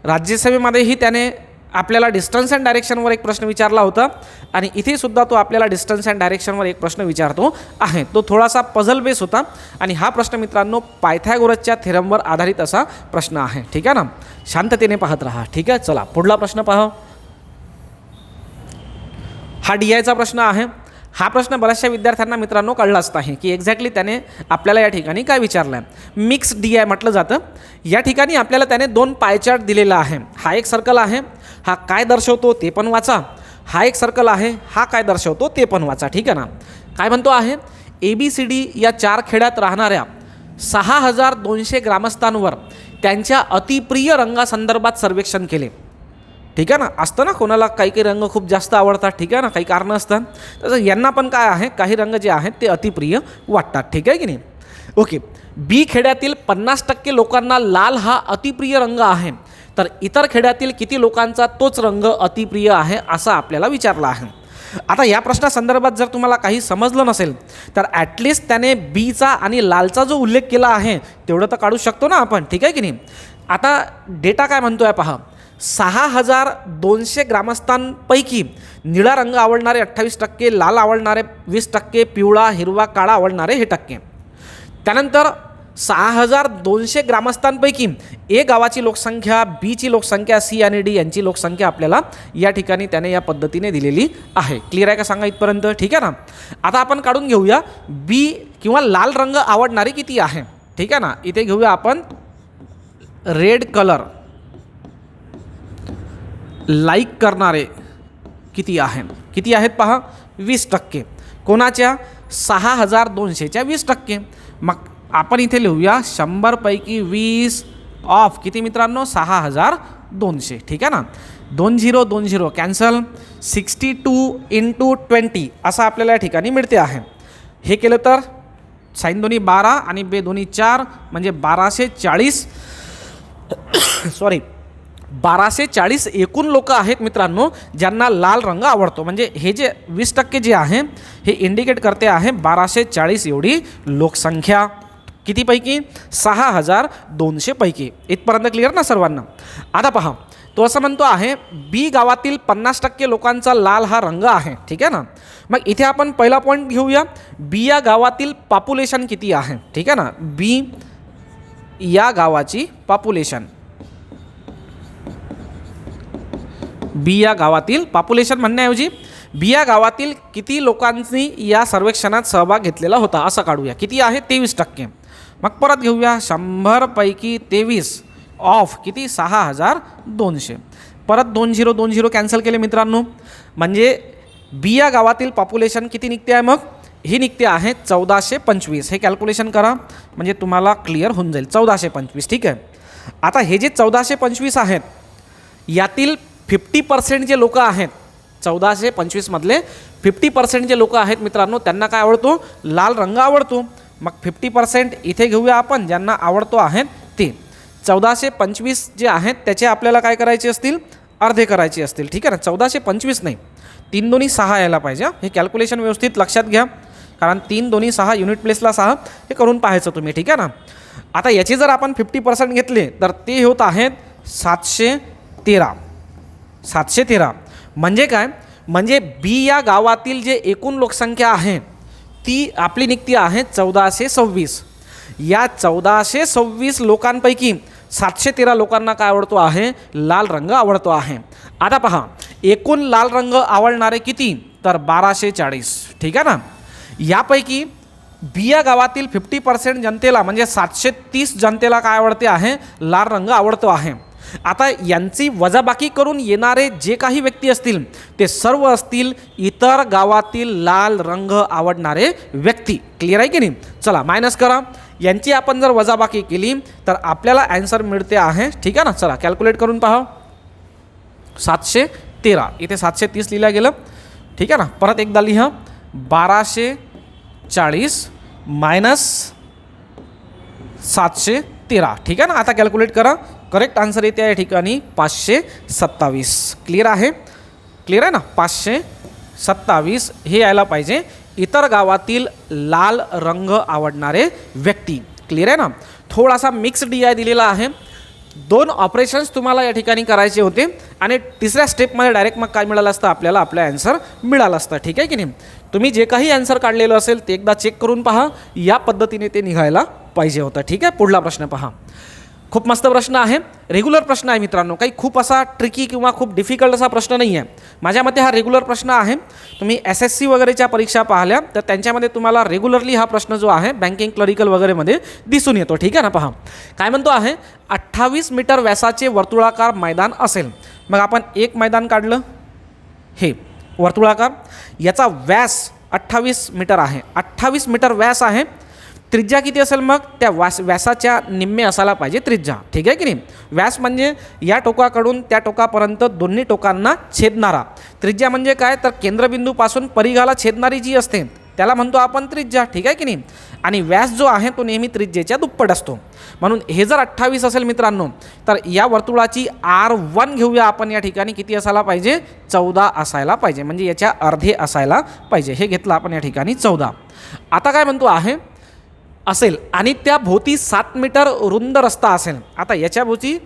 राज्यसेवेमध्येही त्याने आपल्याला डिस्टन्स अँड डायरेक्शनवर एक प्रश्न विचारला होता आणि इथे सुद्धा तो आपल्याला डिस्टन्स अँड डायरेक्शनवर एक प्रश्न विचारतो आहे. तो थोडासा पझल बेस होता आणि हा प्रश्न मित्रांनो पायथागोरसच्या थेरमवर आधारित असा प्रश्न आहे. ठीक आहे ना. शांततेने पाहत राहा. ठीक आहे. चला पुढला प्रश्न पहा. हा DIचा प्रश्न आहे. हा प्रश्न बऱ्याचशा विद्यार्थ्यांना मित्रांनो कळलाच नाही की एक्झॅक्टली त्याने आपल्याला या ठिकाणी काय विचारलं आहे. मिक्स DI म्हटलं जातं. या ठिकाणी आपल्याला त्याने 2 पाय चार्ट दिलेला आहे. हा एक सर्कल आहे, हा काय दर्शवतो ते पण वाचा. हा एक सर्कल आहे, हा काय दर्शवतो ते पण वाचा. ठीक आहे ना. काय म्हणतो आहे, ABCD या 4 खेड्यात राहणाऱ्या 6200 ग्रामस्थांवर त्यांच्या अतिप्रिय रंगासंदर्भात सर्वेक्षण केले. ठीक आहे ना. असतं ना कोणाला काही काही रंग खूप जास्त आवडतात. ठीक आहे ना. काही कारणं असतात. तसं यांना पण काय आहे, काही रंग जे आहेत ते अतिप्रिय वाटतात. ठीक आहे की नाही. ओके. B खेड्यातील 50% लोकांना लाल हा अतिप्रिय रंग आहे, तर इतर खेड्यातील किती लोकांचा तोच रंग अतिप्रिय आहे असं आपल्याला विचारलं आहे. आता या प्रश्नासंदर्भात जर तुम्हाला काही समजलं नसेल तर ॲटलिस्ट त्याने Bचा आणि लालचा जो उल्लेख केला आहे तेवढं तर काढू शकतो ना आपण. ठीक आहे की नाही. आता डेटा काय म्हणतो आहे पहा. 6200 ग्रामस्थांपैकी निळा रंग आवडणारे 28%, लाल आवडणारे 20%, पिवळा, हिरवा, काळा आवडणारे हे टक्के. त्यानंतर 6200 ग्रामस्थांपैकी A गावाची लोकसंख्या, Bची लोकसंख्या, C आणि D यांची लोकसंख्या आपल्याला या ठिकाणी त्याने या पद्धतीने दिलेली आहे. क्लिअर आहे का सांगा इथपर्यंत. ठीक आहे ना. आता आपण काढून घेऊया B किंवा लाल रंग आवडणारे किती आहे. ठीक आहे ना. इथे घेऊया आपण रेड कलर लाईक करणारे किती आहे. किती आहेत पहा, 20%. कोणाच्या, 6200च्या 20%. मग आपण इथे लिहूया 100 पैकी 20 ऑफ किती मित्रांनो, 6200. ठीक आहे ना. 20 20 कॅन्सल. 62 × 20 असं आपल्याला या ठिकाणी मिळते आहे. हे केलं तर साईन दोन्ही 12 आणि बे दोन्ही 4 म्हणजे 1240 सॉरी 1240 एकूण लोक आहेत मित्रांनो ज्यांना लाल रंग आवडतो. म्हणजे हे जे 20% जे आहे हे इंडिकेट करते आहे 1240 एवढी लोकसंख्या. कितीपैकी, 6200 पैकी. इथपर्यंत क्लिअर ना सर्वांना. आता पहा, तो असं म्हणतो आहे B गावातील 50% लोकांचा लाल हा रंग आहे. ठीक आहे ना. मग इथे आपण पहिला पॉईंट घेऊया. B या गावातील पॉप्युलेशन किती आहे. ठीक आहे ना. B या गावाची पॉप्युलेशन, B या गावातील पॉप्युलेशन म्हणण्याऐवजी B या गावातील किती लोकांनी या सर्वेक्षणात सहभाग घेतलेला होता असं काढूया. किती आहे, 23%. मग परत घेऊया 100 पैकी 23 ऑफ किती, 6200. परत 20 20 कॅन्सल केले मित्रांनो. म्हणजे B या गावातील पॉप्युलेशन किती निघते आहे मग, ही निघते आहे 1425. हे कॅल्क्युलेशन करा म्हणजे तुम्हाला क्लिअर होऊन जाईल. 1425. ठीक आहे. आता हे जे 1425 आहेत यातील 50% जे लोक आहेत, 1425 50% जे लोक आहेत मित्रांनो, त्यांना काय आवडतो? लाल रंग आवडतो. मग 50% इथे घेऊया आपण, ज्यांना आवडतो आहेत ते. 1425 जे आहेत त्याचे आपल्याला काय करायचे असतील? अर्धे करायचे असतील. ठीक आहे ना. 1425 नाही, 3 दोन्ही 6 यायला पाहिजे. हे कॅल्क्युलेशन व्यवस्थित लक्षात घ्या, कारण 3 दोन्ही 6 युनिट प्लेसला 6 हे करून पाहायचं तुम्ही. ठीक आहे ना. आता याचे जर आपण 50% घेतले तर ते होत आहेत 713. 713 म्हणजे काय? म्हणजे बी या गावातील जे एकूण लोकसंख्या आहे ती आपली निघती आहे 1426. या 1426 लोकांपैकी 713 लोकांना काय आवडतो आहे? लाल रंग आवडतो आहे. आता पहा, एकूण लाल रंग आवडणारे किती? तर 1240. ठीक आहे ना. यापैकी बी या गावातील 50% जनतेला म्हणजे 730 जनतेला काय आवडते आहे? लाल रंग आवडतो आहे. आता यांची वजाबाकी करून येणारे जे काही व्यक्ती असतील ते सर्व असतील इतर गावातील लाल रंग आवडणारे व्यक्ती. क्लिअर आहे की नाही? चला मायनस करा. यांची आपण जर वजाबाकी केली तर आपल्याला ॲन्सर मिळते आहे. ठीक आहे ना. चला कॅल्क्युलेट करून पहा. 713 इथे 730 लिहिलं गेलं. ठीक आहे ना. परत एकदा लिहा. 1240 मायनस 713. ठीक आहे ना. आता कॅल्क्युलेट करा. करेक्ट आन्सर येते या ठिकाणी 527. क्लिअर आहे? क्लिअर आहे ना. 527 हे यायला पाहिजे इतर गावातील लाल रंग आवडणारे व्यक्ती. क्लिअर आहे ना. थोडासा मिक्स DI दिलेला आहे. 2 ऑपरेशन्स तुम्हाला या ठिकाणी करायचे होते आणि तिसऱ्या स्टेपमध्ये डायरेक्ट मग काय मिळालं असतं? आपल्याला आपलं ॲन्सर मिळालं असतं. ठीक आहे की नाही? तुम्ही जे काही ॲन्सर काढलेलं असेल ते एकदा चेक करून पहा. या पद्धतीने ते निघायला पाहिजे होतं. ठीक आहे. पुढला प्रश्न पहा. खूप मस्त प्रश्न आहे. रेग्युलर प्रश्न आहे मित्रांनो. काही खूप असा ट्रिकी किंवा खूप डिफिकल्ट असा प्रश्न नाही आहे. माझ्या मते हा रेग्युलर प्रश्न आहे. तुम्ही SSC वगैरेच्या परीक्षा पाहिल्या तर त्यांच्यामध्ये तुम्हाला रेग्युलरली हा प्रश्न जो आहे बँकिंग क्लरिकल वगैरेमध्ये दिसून येतो. ठीक आहे ना. पहा काय म्हणतो आहे? 28 मीटर व्यासाचे वर्तुळाकार मैदान असेल. मग आपण एक मैदान काढलं, हे वर्तुळाकार, याचा व्यास 28 मीटर आहे. 28 मीटर व्यास आहे. त्रिज्या किती असेल? मग त्या व्यासाच्या निम्मे असायला पाहिजे त्रिज्या. ठीक आहे की नाही? व्यास म्हणजे या टोकाकडून त्या टोकापर्यंत दोन्ही टोकांना छेदणारा. त्रिज्या म्हणजे काय? तर केंद्रबिंदूपासून परिघाला छेदणारी जी असते त्याला म्हणतो आपण त्रिज्या. ठीक आहे की नाही? आणि व्यास जो आहे तो नेहमी त्रिज्येच्या दुप्पट असतो. म्हणून हे जर 28 असेल मित्रांनो तर या वर्तुळाची R1 घेऊया आपण. या ठिकाणी किती असायला पाहिजे? 14 असायला पाहिजे. म्हणजे याच्या अर्धे असायला पाहिजे. हे घेतलं आपण या ठिकाणी 14. आता काय म्हणतो आहे? असेल आणि त्या भोवती 7 मीटर रुंद रस्ता असेल. आता याच्या भोवती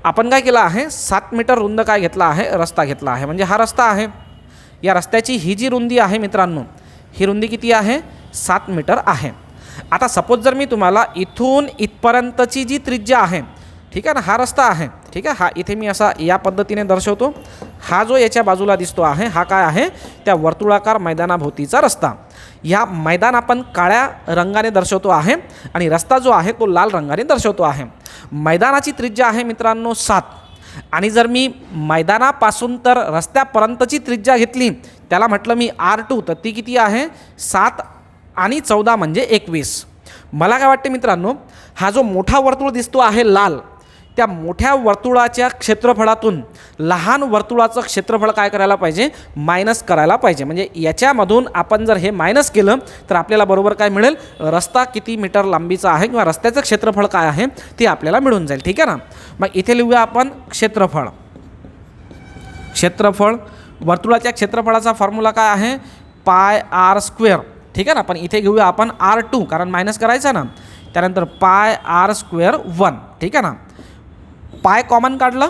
आपण काय केलं आहे? 7 मीटर रुंद काय घेतला आहे? रस्ता घेतला आहे. म्हणजे हा रस्ता आहे. या रस्त्याची ही जी रुंदी आहे मित्रांनो, ही रुंदी किती आहे? 7 मीटर आहे. आता सपोज जर मी तुम्हाला इथून इथपर्यंतची जी त्रिज्या आहे, ठीक आहे ना, हा रस्ता आहे. ठीक आहे. हा इथे मी असा या पद्धतीने दर्शवतो. हा जो याच्या बाजूला दिसतो आहे हा काय आहे? त्या वर्तुळाकार मैदानाभोवतीचा रस्ता. या मैदान आपण काळ्या रंगाने दर्शवतो आहे आणि रस्ता जो आहे तो लाल रंगाने दर्शवतो आहे. मैदानाची त्रिज्या आहे मित्रांनो 7. आणि जर मी मैदानापासून तर रस्त्यापर्यंतची त्रिज्या घेतली त्याला म्हटलं मी R2 तर ती किती आहे? 7 आणि 14 म्हणजे 21. मला काय वाटते मित्रांनो, हा जो मोठा वर्तुळ दिसतो आहे लाल, त्या मोठ्या वर्तुळाच्या क्षेत्रफळातून लहान वर्तुळाचं क्षेत्रफळ काय करायला पाहिजे? मायनस करायला पाहिजे. म्हणजे याच्यामधून आपण जर हे मायनस केलं तर आपल्याला बरोबर काय मिळेल? रस्ता किती मीटर लांबीचा आहे किंवा रस्त्याचं क्षेत्रफळ काय आहे ते आपल्याला मिळून जाईल. ठीक आहे ना. मग इथे लिहूया आपण क्षेत्रफळ. क्षेत्रफळ वर्तुळाच्या क्षेत्रफळाचा फॉर्म्युला काय आहे? πr². ठीक आहे ना. पण इथे घेऊया आपण R2 कारण मायनस करायचा ना. त्यानंतर πr² 1. ठीक आहे ना. पाय कॉमन काढलं,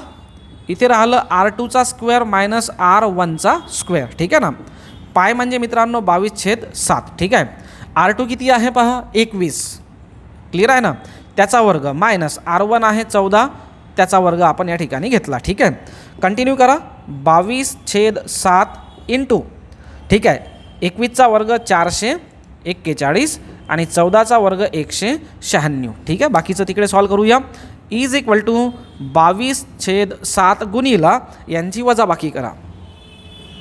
इथे राहिलं R2चा स्क्वेअर मायनस R1चा स्क्वेअर. ठीक आहे ना. पाय म्हणजे मित्रांनो 22/7. ठीक आहे. R2 किती आहे पहा? 21. क्लिअर आहे ना. त्याचा वर्ग मायनस R1 आहे 14, त्याचा वर्ग आपण या ठिकाणी घेतला. ठीक आहे. कंटिन्यू करा. 22/7 इंटू, ठीक आहे, 21चा वर्ग 441 आणि 14चा वर्ग 196. ठीक आहे. बाकीचं तिकडे सॉल्व करूया. इज इक्वल टू 22/7 गुणिला यांची वजाबाकी करा.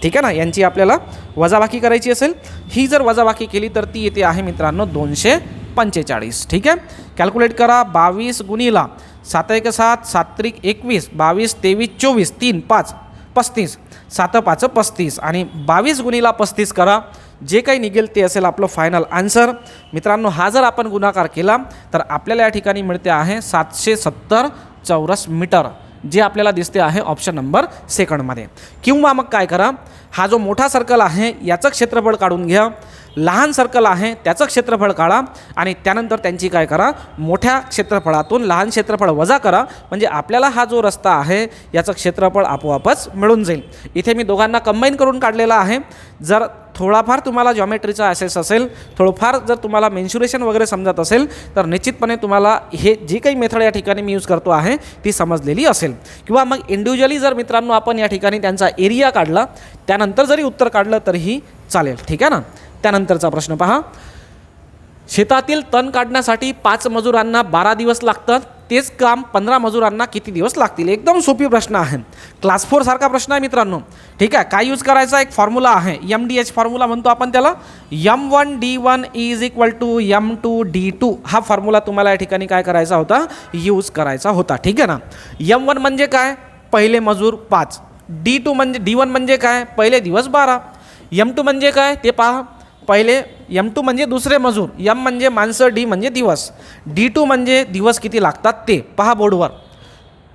ठीक आहे ना, यांची आपल्याला वजाबाकी करायची असेल. ही जर वजाबाकी केली तर ती येते आहे मित्रांनो 245. ठीक आहे, कॅल्क्युलेट करा. 22 गुणिला 7 1 7, 7 3 21, 22 23 24, 3 5 35, 7 5 35 आणि 22 गुणिला 35 करा. जे काही निघेल ते असेल आपलं फायनल आन्सर. मित्रांनो, हा जर आपण गुणाकार केला तर आपल्याला या ठिकाणी मिळते आहे 770 चौरस मीटर, जे आपल्याला दिसते आहे ऑप्शन नंबर सेकंडमध्ये. किंवा मग काय करा, हा जो मोठा सर्कल आहे याचं क्षेत्रफळ काढून घ्या, लहान सर्कल आहे त्याचं क्षेत्रफळ काढा आणि त्यानंतर त्यांची काय करा, मोठ्या क्षेत्रफळातून लहान क्षेत्रफळ वजा करा. म्हणजे आपल्याला हा जो रस्ता आहे याचं क्षेत्रफळ आपोआपच मिळून जाईल. इथे मी दोघांना कंबाईन करून काढलेला आहे. जर थोडाफार तुम्हाला जॉमेट्रीचा ॲसेस असेल, थोडंफार जर तुम्हाला मेन्शुरेशन वगैरे समजत असेल तर निश्चितपणे तुम्हाला हे जी काही मेथड या ठिकाणी मी यूज करतो आहे ती समजलेली असेल. किंवा मग इंडिव्हिज्युअली जर मित्रांनो आपण या ठिकाणी त्यांचा एरिया काढला त्यानंतर जरी उत्तर काढलं तरीही चालेल. ठीक आहे ना. त्यानंतरचा प्रश्न पहा. शेतातील तण काढण्यासाठी 5 मजुरांना 12 दिवस लागतात, तेच काम 15 मजुरांना किती दिवस लागतील? एकदम सोपी प्रश्न आहे. क्लास 4 सारखा प्रश्न आहे मित्रांनो. ठीक आहे, काय यूज करायचा, एक फॉर्म्युला आहे, MDH फॉर्म्युला म्हणतो आपण त्याला. M1D1 is equal to M2D2. हा फॉर्म्युला तुम्हाला या ठिकाणी काय करायचा होता, यूज करायचा होता. ठीक आहे ना. M1 म्हणजे काय, पहिले मजूर 5. D2 म्हणजे D1 म्हणजे काय, पहिले दिवस 12. M2 म्हणजे काय ते पहा, पहिले M2 म्हणजे दुसरे मजूर, M म्हणजे माणसं, D म्हणजे दिवस, D2 म्हणजे दिवस किती लागतात ते पहा बोर्डवर.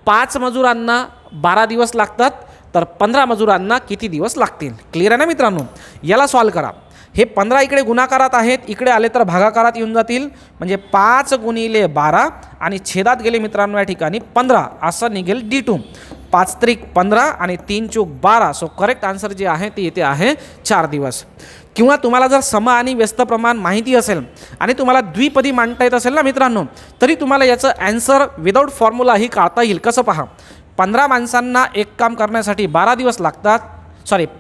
5 मजुरांना 12 दिवस लागतात तर 15 मजुरांना किती दिवस लागतील? क्लिअर आहे ना मित्रांनो. याला सॉल्व करा. हे 15 इकडे गुणाकारात आहेत, इकडे आले तर भागाकारात येऊन जातील. म्हणजे 5 गुणिले 12 आणि छेदात गेले मित्रांनो या ठिकाणी 15, असं निघेल D2. 5 त्रिक 15 आणि 3 चूक 12. सो करेक्ट आन्सर जे आहे ते येते आहे 4 दिवस. किंवा तुम्हाला जर सम आणि व्यस्त प्रमाण माहिती असेल आणि तुम्हाला द्विपदी मांडता येत असेल ना मित्रांनो, तरी तुम्हाला याचं ॲन्सर विदाऊट फॉर्म्युलाही काढता येईल. कसं पहा, 15 माणसांना एक काम करण्यासाठी 12 दिवस लागतात,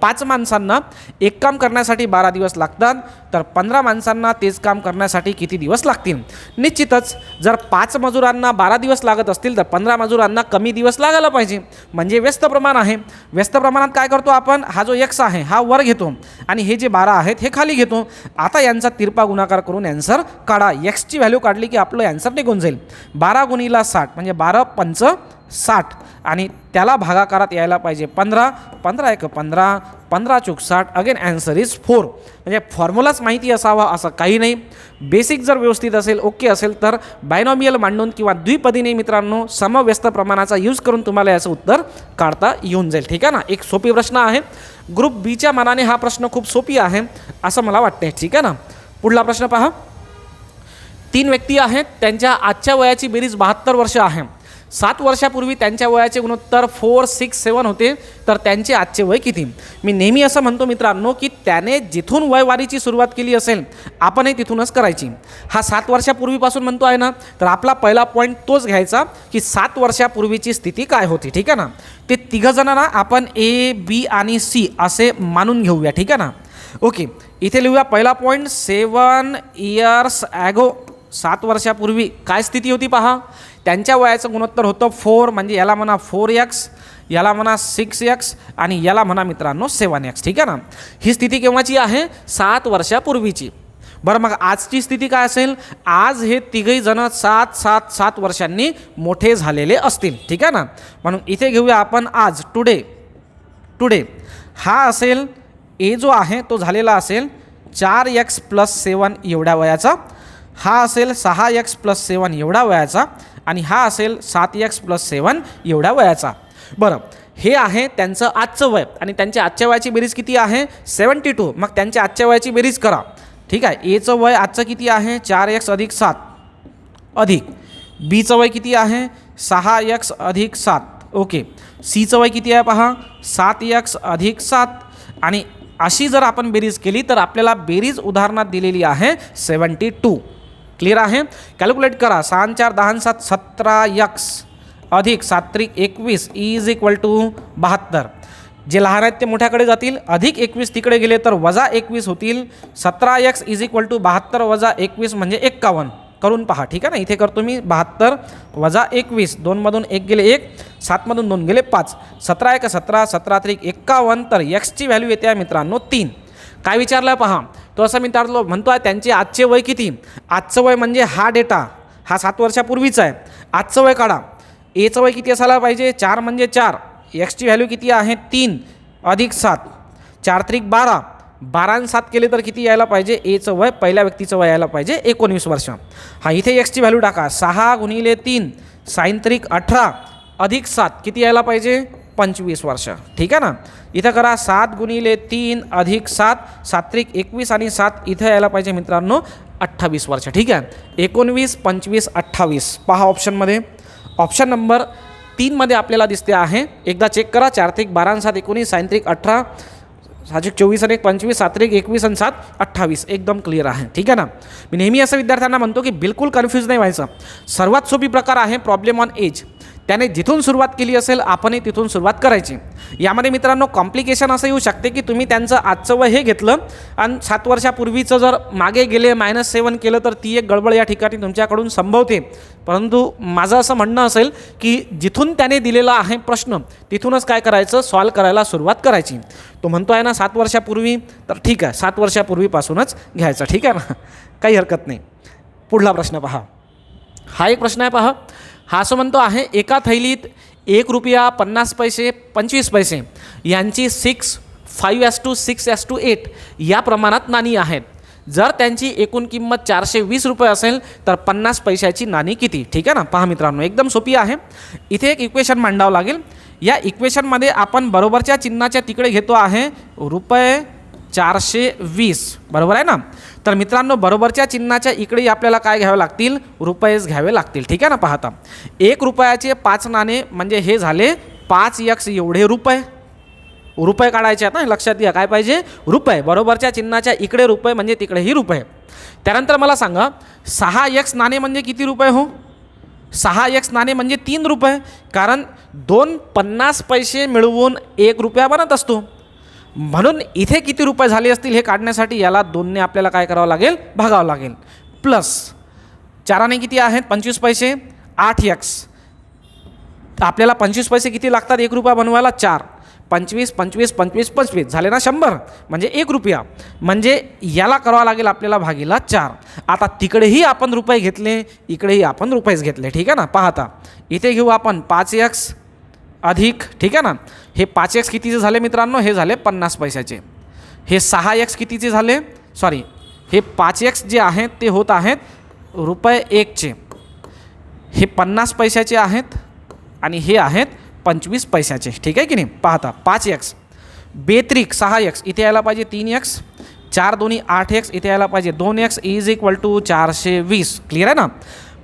5 माणसांना एक काम करण्यासाठी 12 दिवस लागतात, तर 15 माणसांना तेच काम करण्यासाठी किती दिवस लागतील? निश्चितच जर 5 मजुरांना 12 दिवस लागत असतील तर 15 मजुरांना कमी दिवस लागायला पाहिजे, म्हणजे व्यस्त प्रमाण आहे. व्यस्त प्रमाणात काय करतो आपण, हा जो x आहे हा वर घेतो आणि हे जे 12 आहेत हे खाली घेतो. आता यांचा तिरपा गुणाकार करून ॲन्सर काढा. एक्सची व्हॅल्यू काढली की आपलं ॲन्सर निघून जाईल. 12 गुणिला 60 म्हणजे 12 पंच 60 आणि त्याला भागाकारात यायला पाहिजे 15. 15 1 15, 15 चूक 60. Again answer is 4. म्हणजे फॉर्म्युलाच माहिती असावा असं काही नाही. बेसिक जर व्यवस्थित असेल, ओके असेल तर बायनॉमियल मांडून किंवा द्विपदीने मित्रांनो समव्यस्त प्रमाणाचा यूज करून तुम्हाला याचं उत्तर काढता येऊन जाईल. ठीक आहे ना. एक सोपी प्रश्न आहे. ग्रुप बीच्या मानाने हा प्रश्न खूप सोपी आहे असं मला वाटते. ठीक आहे ना. पुढला प्रश्न पहा. 3 व्यक्ती आहेत, त्यांच्या आजच्या वयाची बेरीज 72 वर्ष आहे. 7 वर्षापूर्वी त्यांच्या वयाचे गुणोत्तर 4, 6, 7 होते, तर त्यांचे आजचे वय किती? मी नेहमी असं म्हणतो मित्रांनो की त्याने जिथून वयवारीची सुरुवात केली असेल आपणही तिथूनच करायची. हा 7 वर्षापूर्वीपासून म्हणतो आहे ना, तर आपला पहिला पॉईंट तोच घ्यायचा की 7 वर्षापूर्वीची स्थिती काय होती. ठीक आहे ना. ते तिघंजणांना आपण A, B आणि C असे मानून घेऊया. ठीक आहे ना. ओके, इथे लिहूया पहिला पॉईंट 7 इयर्स ॲगो. 7 वर्षापूर्वी काय स्थिती होती पहा. त्यांच्या वयाचं गुणोत्तर होतं 4, म्हणजे याला म्हणा 4x, याला म्हणा 6x आणि याला म्हणा मित्रांनो 7x. ठीक आहे ना. ही स्थिती केव्हाची आहे? 7 वर्षापूर्वीची. बरं, मग आजची स्थिती काय असेल? आज हे तिघही जण 7 वर्षांनी मोठे झालेले असतील. ठीक आहे ना. म्हणून इथे घेऊया आपण आज, टुडे हा असेल ए जो आहे तो झालेला असेल 4x + 7 एवढ्या वयाचा, हा असेल 6x + 7 एवढ्या वयाचा आणि हा असेल 7x + 7 एवढ्या वयाचा. बरं, हे आहे त्यांचं आजचं वय आणि त्यांच्या आजच्या वयाची बेरीज किती आहे? 72. मग त्यांच्या आजच्या वयाची बेरीज करा. ठीक आहे. एचं वय आजचं किती आहे? 4x + 7 अधिक बीचं वय किती आहे? 6x + 7. ओके, सीचं वय किती आहे पहा? 7x + 7 आणि अशी जर आपण बेरीज केली तर आपल्याला बेरीज उदाहरणात दिलेली आहे 72. क्लिअर आहे. कॅल्क्युलेट करा. 6 4 10 7 17x अधिक 7 3 21 इज इक्वल टू 72. जे लहान आहेत ते मोठ्याकडे जातील, अधिक 21 तिकडे गेले तर वजा 21 होतील. 17x इज इक्वल टू 72 वजा 21 म्हणजे 51. करून पहा, ठीक आहे ना. इथे करतो मी 72 वजा 21, 2मधून 1 गेले 1, 7मधून 2 गेले 5, 17 1 17, 17 3 51. तर एक्सची व्हॅल्यू येते आहे मित्रांनो 3. काय विचारलं पहा, तो असं मित्रांनो म्हणतो आहे त्यांचे आजचे वय किती. आजचं वय म्हणजे हा डेटा हा 7 वर्षापूर्वीचा आहे. आजचं वय काढा. एचं वय किती असायला पाहिजे, 4 म्हणजे 4, एक्सची व्हॅल्यू किती आहे 3 अधिक 7, 4 त्रिक 12, 12 आणि 7 केले तर किती यायला पाहिजे, एचं वय पहिल्या व्यक्तीचं वय यायला पाहिजे 19 वर्ष. हा इथे एक्सची व्हॅल्यू टाका, 6 गुणिले 3 साइन त्रिक 18 अधिक 7 किती यायला पाहिजे 25 वर्ष, ठीक आहे ना. इथं करा 7 गुणिले 3 अधिक 7, 7 त्रिक 21 आणि 7 इथं यायला पाहिजे मित्रांनो 28 वर्ष, ठीक आहे. 19 25 28 पहा ऑप्शनमध्ये. ऑप्शन नंबर 3मध्ये आपल्याला दिसते आहे. एकदा चेक करा, 4 त्रिक 12 आणि 7 19, साइन त्रिक 18, 24 आणि 1 25, 7 त्रिक 21 आणि 7 28 एकदम क्लिअर आहे, ठीक आहे ना. मी नेहमी असं विद्यार्थ्यांना म्हणतो की बिलकुल कन्फ्यूज नाही व्हायचं. सर्वात सोपी प्रकार आहे प्रॉब्लेम ऑन एज. त्याने जिथून सुरुवात केली असेल आपणही तिथून सुरुवात करायची. यामध्ये मित्रांनो कॉम्प्लिकेशन असं येऊ शकते की तुम्ही त्यांचं आजचं वय हे घेतलं आणि 7 वर्षापूर्वीचं जर मागे गेले -7 केलं तर ती एक गडबड या ठिकाणी तुमच्याकडून संभवते. परंतु माझं असं म्हणणं असेल की जिथून त्याने दिलेला आहे प्रश्न तिथूनच काय करायचं, सॉल्व करायला सुरुवात करायची. तो म्हणतो आहे ना 7 वर्षापूर्वी, तर ठीक आहे 7 वर्षापूर्वीपासूनच घ्यायचं, ठीक आहे ना, काही हरकत नाही. पुढला प्रश्न पहा. हा एक प्रश्न आहे पहा. हा असं म्हणतो आहे एका थैलीत 1 रुपया 50 पैसे 25 पैसे यांची 6, 5:6:8 या प्रमाणात नाणी आहेत. जर त्यांची एकूण किंमत 420 रुपये असेल तर 50 पैशाची नाणी किती, ठीक आहे ना. पहा मित्रांनो एकदम सोपी आहे. इथे एक इक्वेशन मांडावं लागेल. या इक्वेशनमध्ये आपण बरोबरच्या चिन्हाच्या तिकडे घेतो आहे रुपये 420, बरोबर आहे ना. तर मित्रांनो बरोबरच्या चिन्हाच्या इकडे आपल्याला काय घ्यावे लागतील, रुपयेच घ्यावे लागतील, ठीक आहे ना. पाहता 1 रुपयाचे 5 नाणे म्हणजे हे झाले 5x एवढे रुपये. रुपये काढायचे आहेत ना, लक्षात घ्या काय पाहिजे रुपये. बरोबरच्या चिन्हाच्या इकडे रुपये म्हणजे तिकडेही रुपये. त्यानंतर मला सांगा 6x नाणे म्हणजे किती रुपये हो. 6x नाणे म्हणजे 3 रुपये, कारण 2 50 पैसे मिळवून 1 रुपया बनत असतो. म्हणून इथे किती रुपये झाले असतील हे काढण्यासाठी याला 2ने आपल्याला काय करावं लागेल, भागावं लागेल. प्लस 4ने किती आहेत 25 पैसे, 8x. आपल्याला 25 पैसे किती लागतात 1 रुपया बनवायला, 4. 25 25 25 25 झाले ना 100, म्हणजे 1 रुपया. म्हणजे याला करावं लागेल आपल्याला भागीला 4. आता तिकडेही आपण रुपये घेतले, इकडेही आपण रुपयेच घेतले, ठीक आहे ना. पाहता इथे घेऊ आपण 5x अधिक, ठीक आहे ना. हे 5x कितीचे झाले मित्रांनो, हे झाले 50 पैशाचे. हे 6x कितीचे झाले, सॉरी हे 5x जे आहेत ते होत आहेत रुपये 1चे. हे 50 पैशाचे आहेत आणि हे आहेत 25 पैशाचे, ठीक आहे की नाही. पाहता 5x बेत्रिक 6x इथे यायला पाहिजे 3x, 4 2 8x इथे यायला पाहिजे 2x is equal to 420. Clear आहे ना.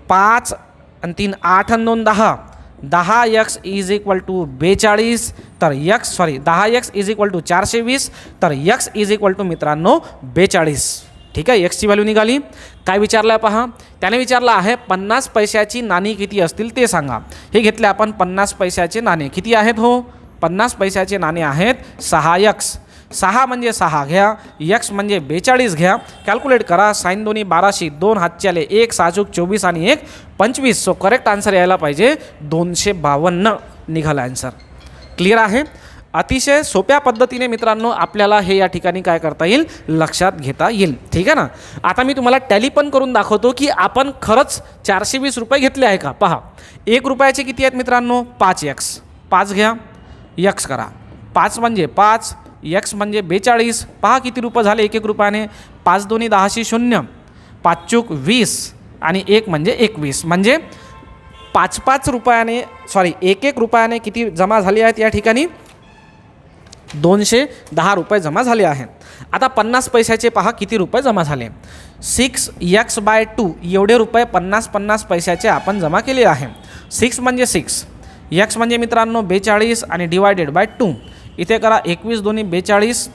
5 आणि 3 8 आणि 2 10, 10x इज इक्वल टू 42. तर x 10x is equal to 420, तर x इज इक्वल टू मित्रांनो 42, ठीक आहे. एक्सची व्हॅल्यू निघाली. काय विचारलं आहे पहा, त्याने विचारलं आहे 50 पैशाची नाणी किती असतील ते सांगा. हे घेतले आपण 50 पैशाचे नाणे किती आहेत हो, 50 पैशाचे नाणे आहेत 6x. 6 म्हणजे 6 घ्या, x म्हणजे 42 घ्या. कॅल्क्युलेट करा, साइन 2 12 2 हातच्याले 1 6 24 आणि 1 25. सो करेक्ट आन्सर यायला पाहिजे 252 निघाला आन्सर. क्लिअर आहे. अतिशय सोप्या पद्धतीने मित्रांनो आपल्याला हे या ठिकाणी काय करता येईल, लक्षात घेता येईल, ठीक आहे ना. आता मी तुम्हाला टॅली पण करून दाखवतो की आपण खरंच 420 रुपये घेतले आहे का. पहा 1 रुपयाचे किती आहेत मित्रांनो 5x. 5 घ्या, x करा. 5 म्हणजे 5, x म्हणजे 42. पहा किती रुपये झाले 1 रुपयाने. 5 2 10 0, 5 चूक 20 आणि 1 म्हणजे 21. म्हणजे 5 रुपयाने 1 रुपयाने किती जमा झाले आहेत या ठिकाणी 210 रुपये जमा झाले आहेत. आता 50 पैशाचे पहा किती रुपये जमा झाले. 6x/2 एवढे रुपये 50 पैशाचे आपण जमा केले आहे. 6 म्हणजे 6, x म्हणजे मित्रांनो 42 आणि डिवायडेड बाय 2. इथे करा 21 2 42,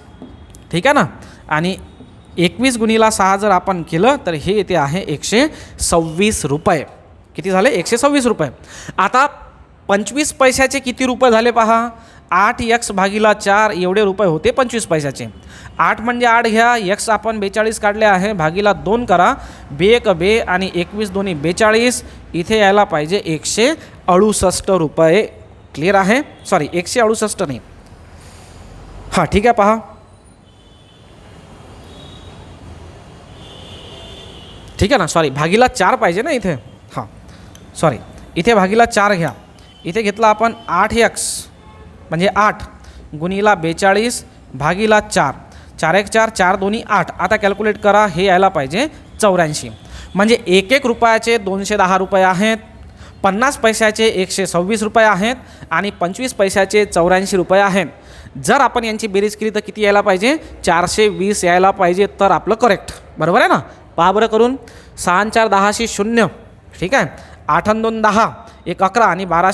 ठीक आहे ना. आणि 21 गुणिला 6 जर आपण केलं तर हे येते आहे 126 रुपये. किती झाले 126 रुपये. आता 25 पैशाचे किती रुपये झाले पहा. 8x भागिला 4 एवढे रुपये होते 25 पैशाचे. 8 म्हणजे 8 घ्या, x आपण 42 काढले आहे, भागिला 2 करा, बे बे आणि 21 दोन्ही 42, इथे यायला पाहिजे 168 रुपये. क्लिअर आहे? सॉरी 168 नाही, हां ठीक आहे. पहा ठीक आहे ना, सॉरी भागिला 4 पाहिजे ना इथे, हां सॉरी इथे भागिला 4 घ्या. इथे घेतला आपण 8x म्हणजे 8 गुणिला 42 भागिला 4, 4 1 4, 4 दोन्ही 8. आता कॅल्क्युलेट करा, हे यायला पाहिजे 84. म्हणजे 1 रुपयाचे 210 रुपये आहेत, 50 पैशाचे 126 रुपये आहेत आणि 25 पैशाचे 84 रुपये आहेत. जर आपण यांची बेरीज केली तर किती यायला पाहिजे? 420 यायला पाहिजे. तर आपलं करेक्ट बरोबर आहे ना. पहा बरं करून, 6 4 10 0, ठीक आहे. 8 2 10, 1 11 आणि 12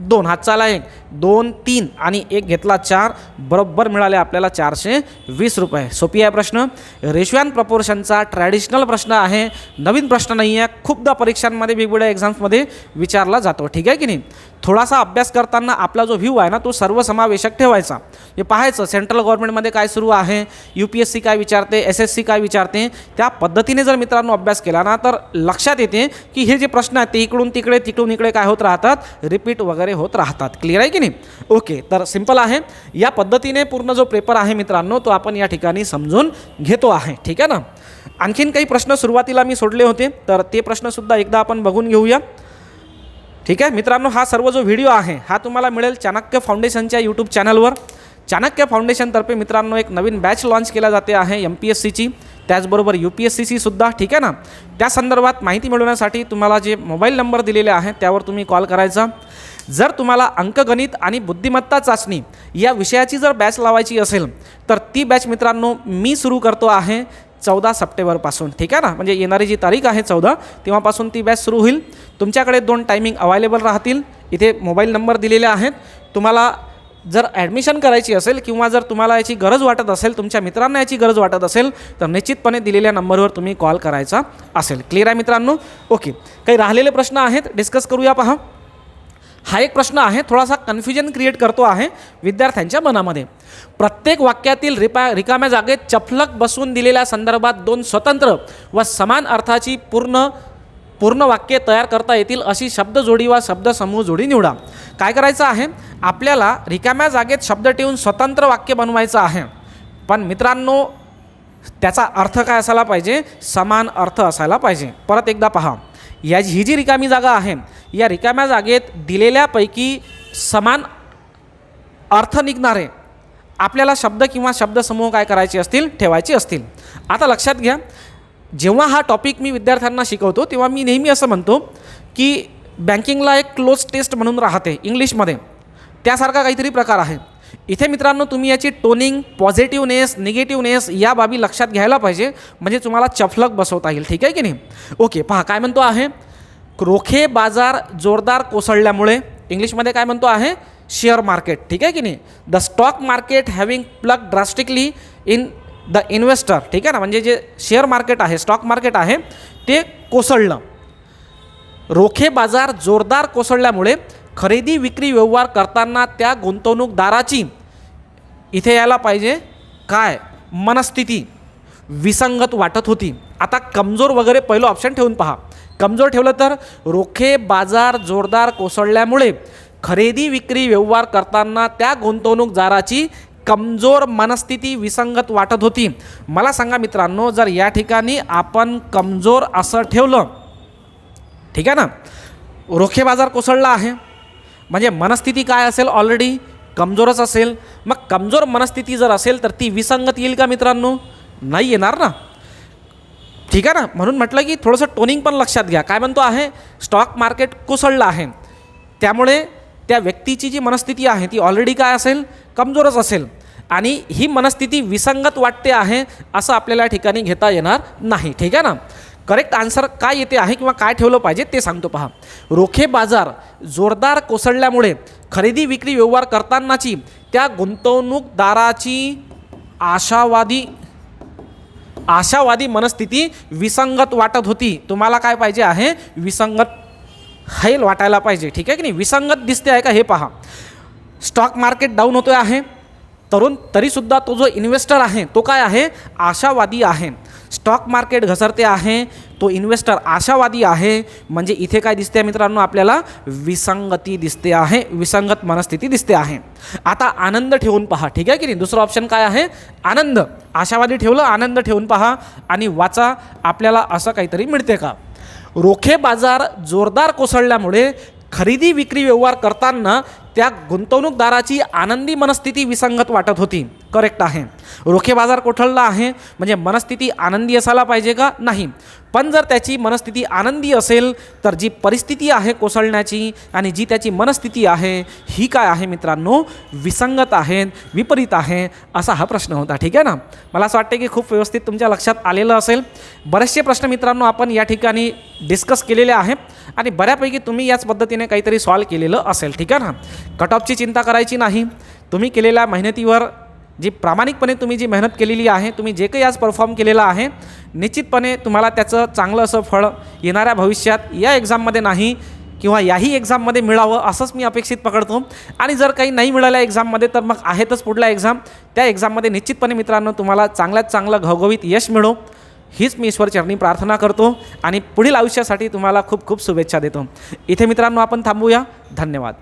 2, हातचाला 1 2 3 आणि 1 घेतला 4, बरोबर मिळाले आपल्याला 420 रुपये. सोपी आहे प्रश्न. रेशिओ अँड प्रपोर्शनचा ट्रॅडिशनल प्रश्न आहे, नवीन प्रश्न नाही आहे. खूपदा परीक्षांमध्ये वेगवेगळ्या एक्झाम्समध्ये विचारला जातो, ठीक आहे की नाही. थोडासा अभ्यास करताना आपला जो व्ह्यू आहे ना तो सर्वसमावेशक ठेवायचा. हे पाहायचं सेंट्रल गव्हर्नमेंटमध्ये काय सुरू आहे, UPSC काय विचारते, SSC काय विचारते, त्या पद्धतीने जर मित्रांनो अभ्यास केला ना तर लक्षात येते की हे जे प्रश्न आहेत ते इकडून तिकडे तिकडून इकडे काय होत राहतात, रिपीट वगैरे होत राहतात. क्लिअर आहे की नाही. ओके, तर सिंपल आहे. या पद्धतीने पूर्ण जो पेपर आहे मित्रांनो तो आपण या ठिकाणी समजून घेतो आहे, ठीक आहे ना. आणखीन काही प्रश्न सुरुवातीला मी सोडले होते तर ते प्रश्नसुद्धा एकदा आपण बघून घेऊया, ठीक आहे मित्रांनो. हा सर्व जो व्हिडिओ आहे हा तुम्हाला मिळेल चाणक्य फाउंडेशनच्या यूट्यूब चॅनलवर. चाणक्य फाउंडेशनतर्फे मित्रांनो एक नवीन बॅच लॉन्च केला जाते आहे MPSCची, त्याचबरोबर UPSCची सुद्धा, ठीक आहे ना. त्या संदर्भात माहिती मिळवण्यासाठी तुम्हाला जे मोबाईल नंबर दिलेले आहेत त्यावर तुम्ही कॉल करायचा. जर तुम्हाला अंकगणित आणि बुद्धिमत्ता चाचणी या विषयाची जर बॅच लावायची असेल तर ती बॅच मित्रांनो मी सुरू करतो आहे 14 सप्टेंबरपासून, ठीक आहे ना. म्हणजे येणारी जी तारीख आहे 14 तेव्हापासून ती बॅच सुरू होईल. तुमच्याकडे 2 टायमिंग अवेलेबल राहतील. इथे मोबाईल नंबर दिलेले आहेत. तुम्हाला जर ॲडमिशन करायची असेल किंवा जर तुम्हाला याची गरज वाटत असेल, तुमच्या मित्रांना याची गरज वाटत असेल तर निश्चितपणे दिलेल्या नंबरवर तुम्ही कॉल करायचा असेल. क्लिअर आहे मित्रांनो. ओके, काही राहिलेले प्रश्न आहेत डिस्कस करूया. पहा, हा एक प्रश्न आहे, थोडासा कन्फ्युजन क्रिएट करतो आहे विद्यार्थ्यांच्या मनामध्ये. प्रत्येक वाक्यातील रिकाम्या जागेत चपलक बसवून दिलेल्या संदर्भात 2 स्वतंत्र व समान अर्थाची पूर्ण वाक्ये तयार करता येतील अशी शब्दजोडी वा शब्दसमूह जोडी निवडा. काय करायचं आहे, आपल्याला रिकाम्या जागेत शब्द ठेवून स्वतंत्र वाक्य बनवायचं आहे. पण मित्रांनो त्याचा अर्थ काय असायला पाहिजे, समान अर्थ असायला पाहिजे. परत एकदा पहा, ही जी रिकामी जागा आहे या रिकाम्या जागेत दिलेल्यापैकी समान अर्थ निघणारे आपल्याला शब्द किंवा शब्दसमूह काय करायचे असतील, ठेवायचे असतील. आता लक्षात घ्या, जेव्हा हा टॉपिक मी विद्यार्थ्यांना शिकवतो तेव्हा मी नेहमी असं म्हणतो की बँकिंगला एक क्लोज टेस्ट म्हणून राहते इंग्लिशमध्ये, त्यासारखा काहीतरी प्रकार आहे. इथे मित्रांनो तुम्ही याची टोनिंग, पॉझिटिव्हनेस, निगेटिव्हनेस या बाबी लक्षात घ्यायला पाहिजे, म्हणजे तुम्हाला चफलक बसवता येईल, ठीक आहे की नाही. ओके, पहा काय म्हणतो आहे, रोखे बाजार जोरदार कोसळल्यामुळे, इंग्लिशमध्ये काय म्हणतो आहे, शेअर मार्केट, ठीक आहे की नाही. The stock market having plug drastically in the investor, ठीक आहे ना. म्हणजे जे शेअर मार्केट आहे, स्टॉक मार्केट आहे ते कोसळलं. रोखे बाजार जोरदार कोसळल्यामुळे खरेदी विक्री व्यवहार करताना त्या गुंतवणूकदाराची, इथे यायला पाहिजे काय, मनस्थिती विसंगत वाटत होती. आता कमजोर वगैरे पहिलं ऑप्शन ठेवून पहा. कमजोर ठेवलं तर रोखे बाजार जोरदार कोसळल्यामुळे खरेदी विक्री व्यवहार करताना त्या गुंतवणूकदाराची कमजोर मनस्थिती विसंगत वाटत होती. मला सांगा मित्रांनो, जर या ठिकाणी आपण कमजोर असं ठेवलं, ठीक आहे ना, रोखे बाजार कोसळला आहे म्हणजे मनस्थिती काय असेल, ऑलरेडी कमजोरच असेल. मग कमजोर मनस्थिती जर असेल तर ती विसंगत येईल का मित्रांनो, नाही येणार ना, ठीक आहे ना. म्हणून म्हटलं की थोडंसं टोनिंग पण लक्षात घ्या. काय म्हणतो आहे, स्टॉक मार्केट कोसळलं आहे, त्यामुळे त्या व्यक्तीची जी मनस्थिती आहे ती ऑलरेडी काय असेल, कमजोरच असेल आणि ही मनस्थिती विसंगत वाटते आहे असं आपल्याला ठिकाणी घेता येणार नाही, ठीक आहे ना. करेक्ट आन्सर काय येते आहे किंवा काय ठेवलं पाहिजे ते सांगतो. पहा, रोखे बाजार जोरदार कोसळल्यामुळे खरेदी विक्री व्यवहार करतानाची त्या गुंतवणूकदाराची आशावादी मनस्थिती विसंगत वाटत होती. तुम्हाला काय पाहिजे आहे, विसंगत हैल वाटायला पाहिजे, ठीक आहे की नाही. विसंगत दिसते आहे का हे पहा. स्टॉक मार्केट डाऊन होतो आहे तरीसुद्धा तो जो इन्व्हेस्टर आहे तो काय आहे, आशावादी आहे. स्टॉक मार्केट घसरते आहे, तो इन्व्हेस्टर आशावादी आहे. म्हणजे इथे काय दिसते मित्रांनो, आपल्याला विसंगती दिसते आहे, विसंगत मनस्थिती दिसते आहे. आता आनंद ठेवून पहा, ठीक आहे की नाही. दुसरं ऑप्शन काय आहे, आनंद. आशावादी ठेवलं, आनंद ठेवून पहा आणि वाचा आपल्याला असं काहीतरी मिळते का. रोखे बाजार जोरदार कोसळल्यामुळे खरेदी विक्री व्यवहार करताना त्या गुंतवणूकदाराची आनंदी मनस्थिती विसंगत वाटत होती. करेक्ट आहे. रोखे बाजार कोसळला आहे म्हणजे मनस्थिती आनंदी असायला पाहिजे का, नाही. पण जर त्याची मनस्थिती आनंदी असेल तर जी परिस्थिती आहे कोसळण्याची आणि जी त्याची मनस्थिती आहे ही काय आहे मित्रांनो, विसंगत आहे, विपरीत आहे, असा हा प्रश्न होता. ठीक आहे ना. मला असं वाटतं की खूप व्यवस्थित तुमच्या लक्षात आलेलं असेल. बरेचसे प्रश्न मित्रांनो आपण या ठिकाणी डिस्कस केलेले आहेत आणि बऱ्यापैकी तुम्ही याच पद्धतीने काहीतरी सॉल्व केलेलं असेल. ठीक आहे ना. कट ऑफची चिंता करायची नाही. तुम्ही केलेल्या मेहनतीवर जी प्रामाणिकपणे तुम्ही जी मेहनत केलेली आहे, तुम्ही जे काही आज परफॉर्म केलेलं आहे, निश्चितपणे तुम्हाला त्याचं चांगलं असं फळ येणाऱ्या भविष्यात या एक्झाममध्ये नाही किंवा याही एक्झाममध्ये मिळावं असंच मी अपेक्षित पकडतो. आणि जर काही नाही मिळालं एक्झाममध्ये तर मग आहेतच पुढला एक्झाम. त्या एक्झाममध्ये निश्चितपणे मित्रांनो तुम्हाला चांगल्यात चांगलं घवघवीत यश मिळो हीच मी ईश्वरचरणी प्रार्थना करतो आणि पुढील आयुष्यासाठी तुम्हाला खूप खूप शुभेच्छा देतो. इथे मित्रांनो आपण थांबूया. धन्यवाद.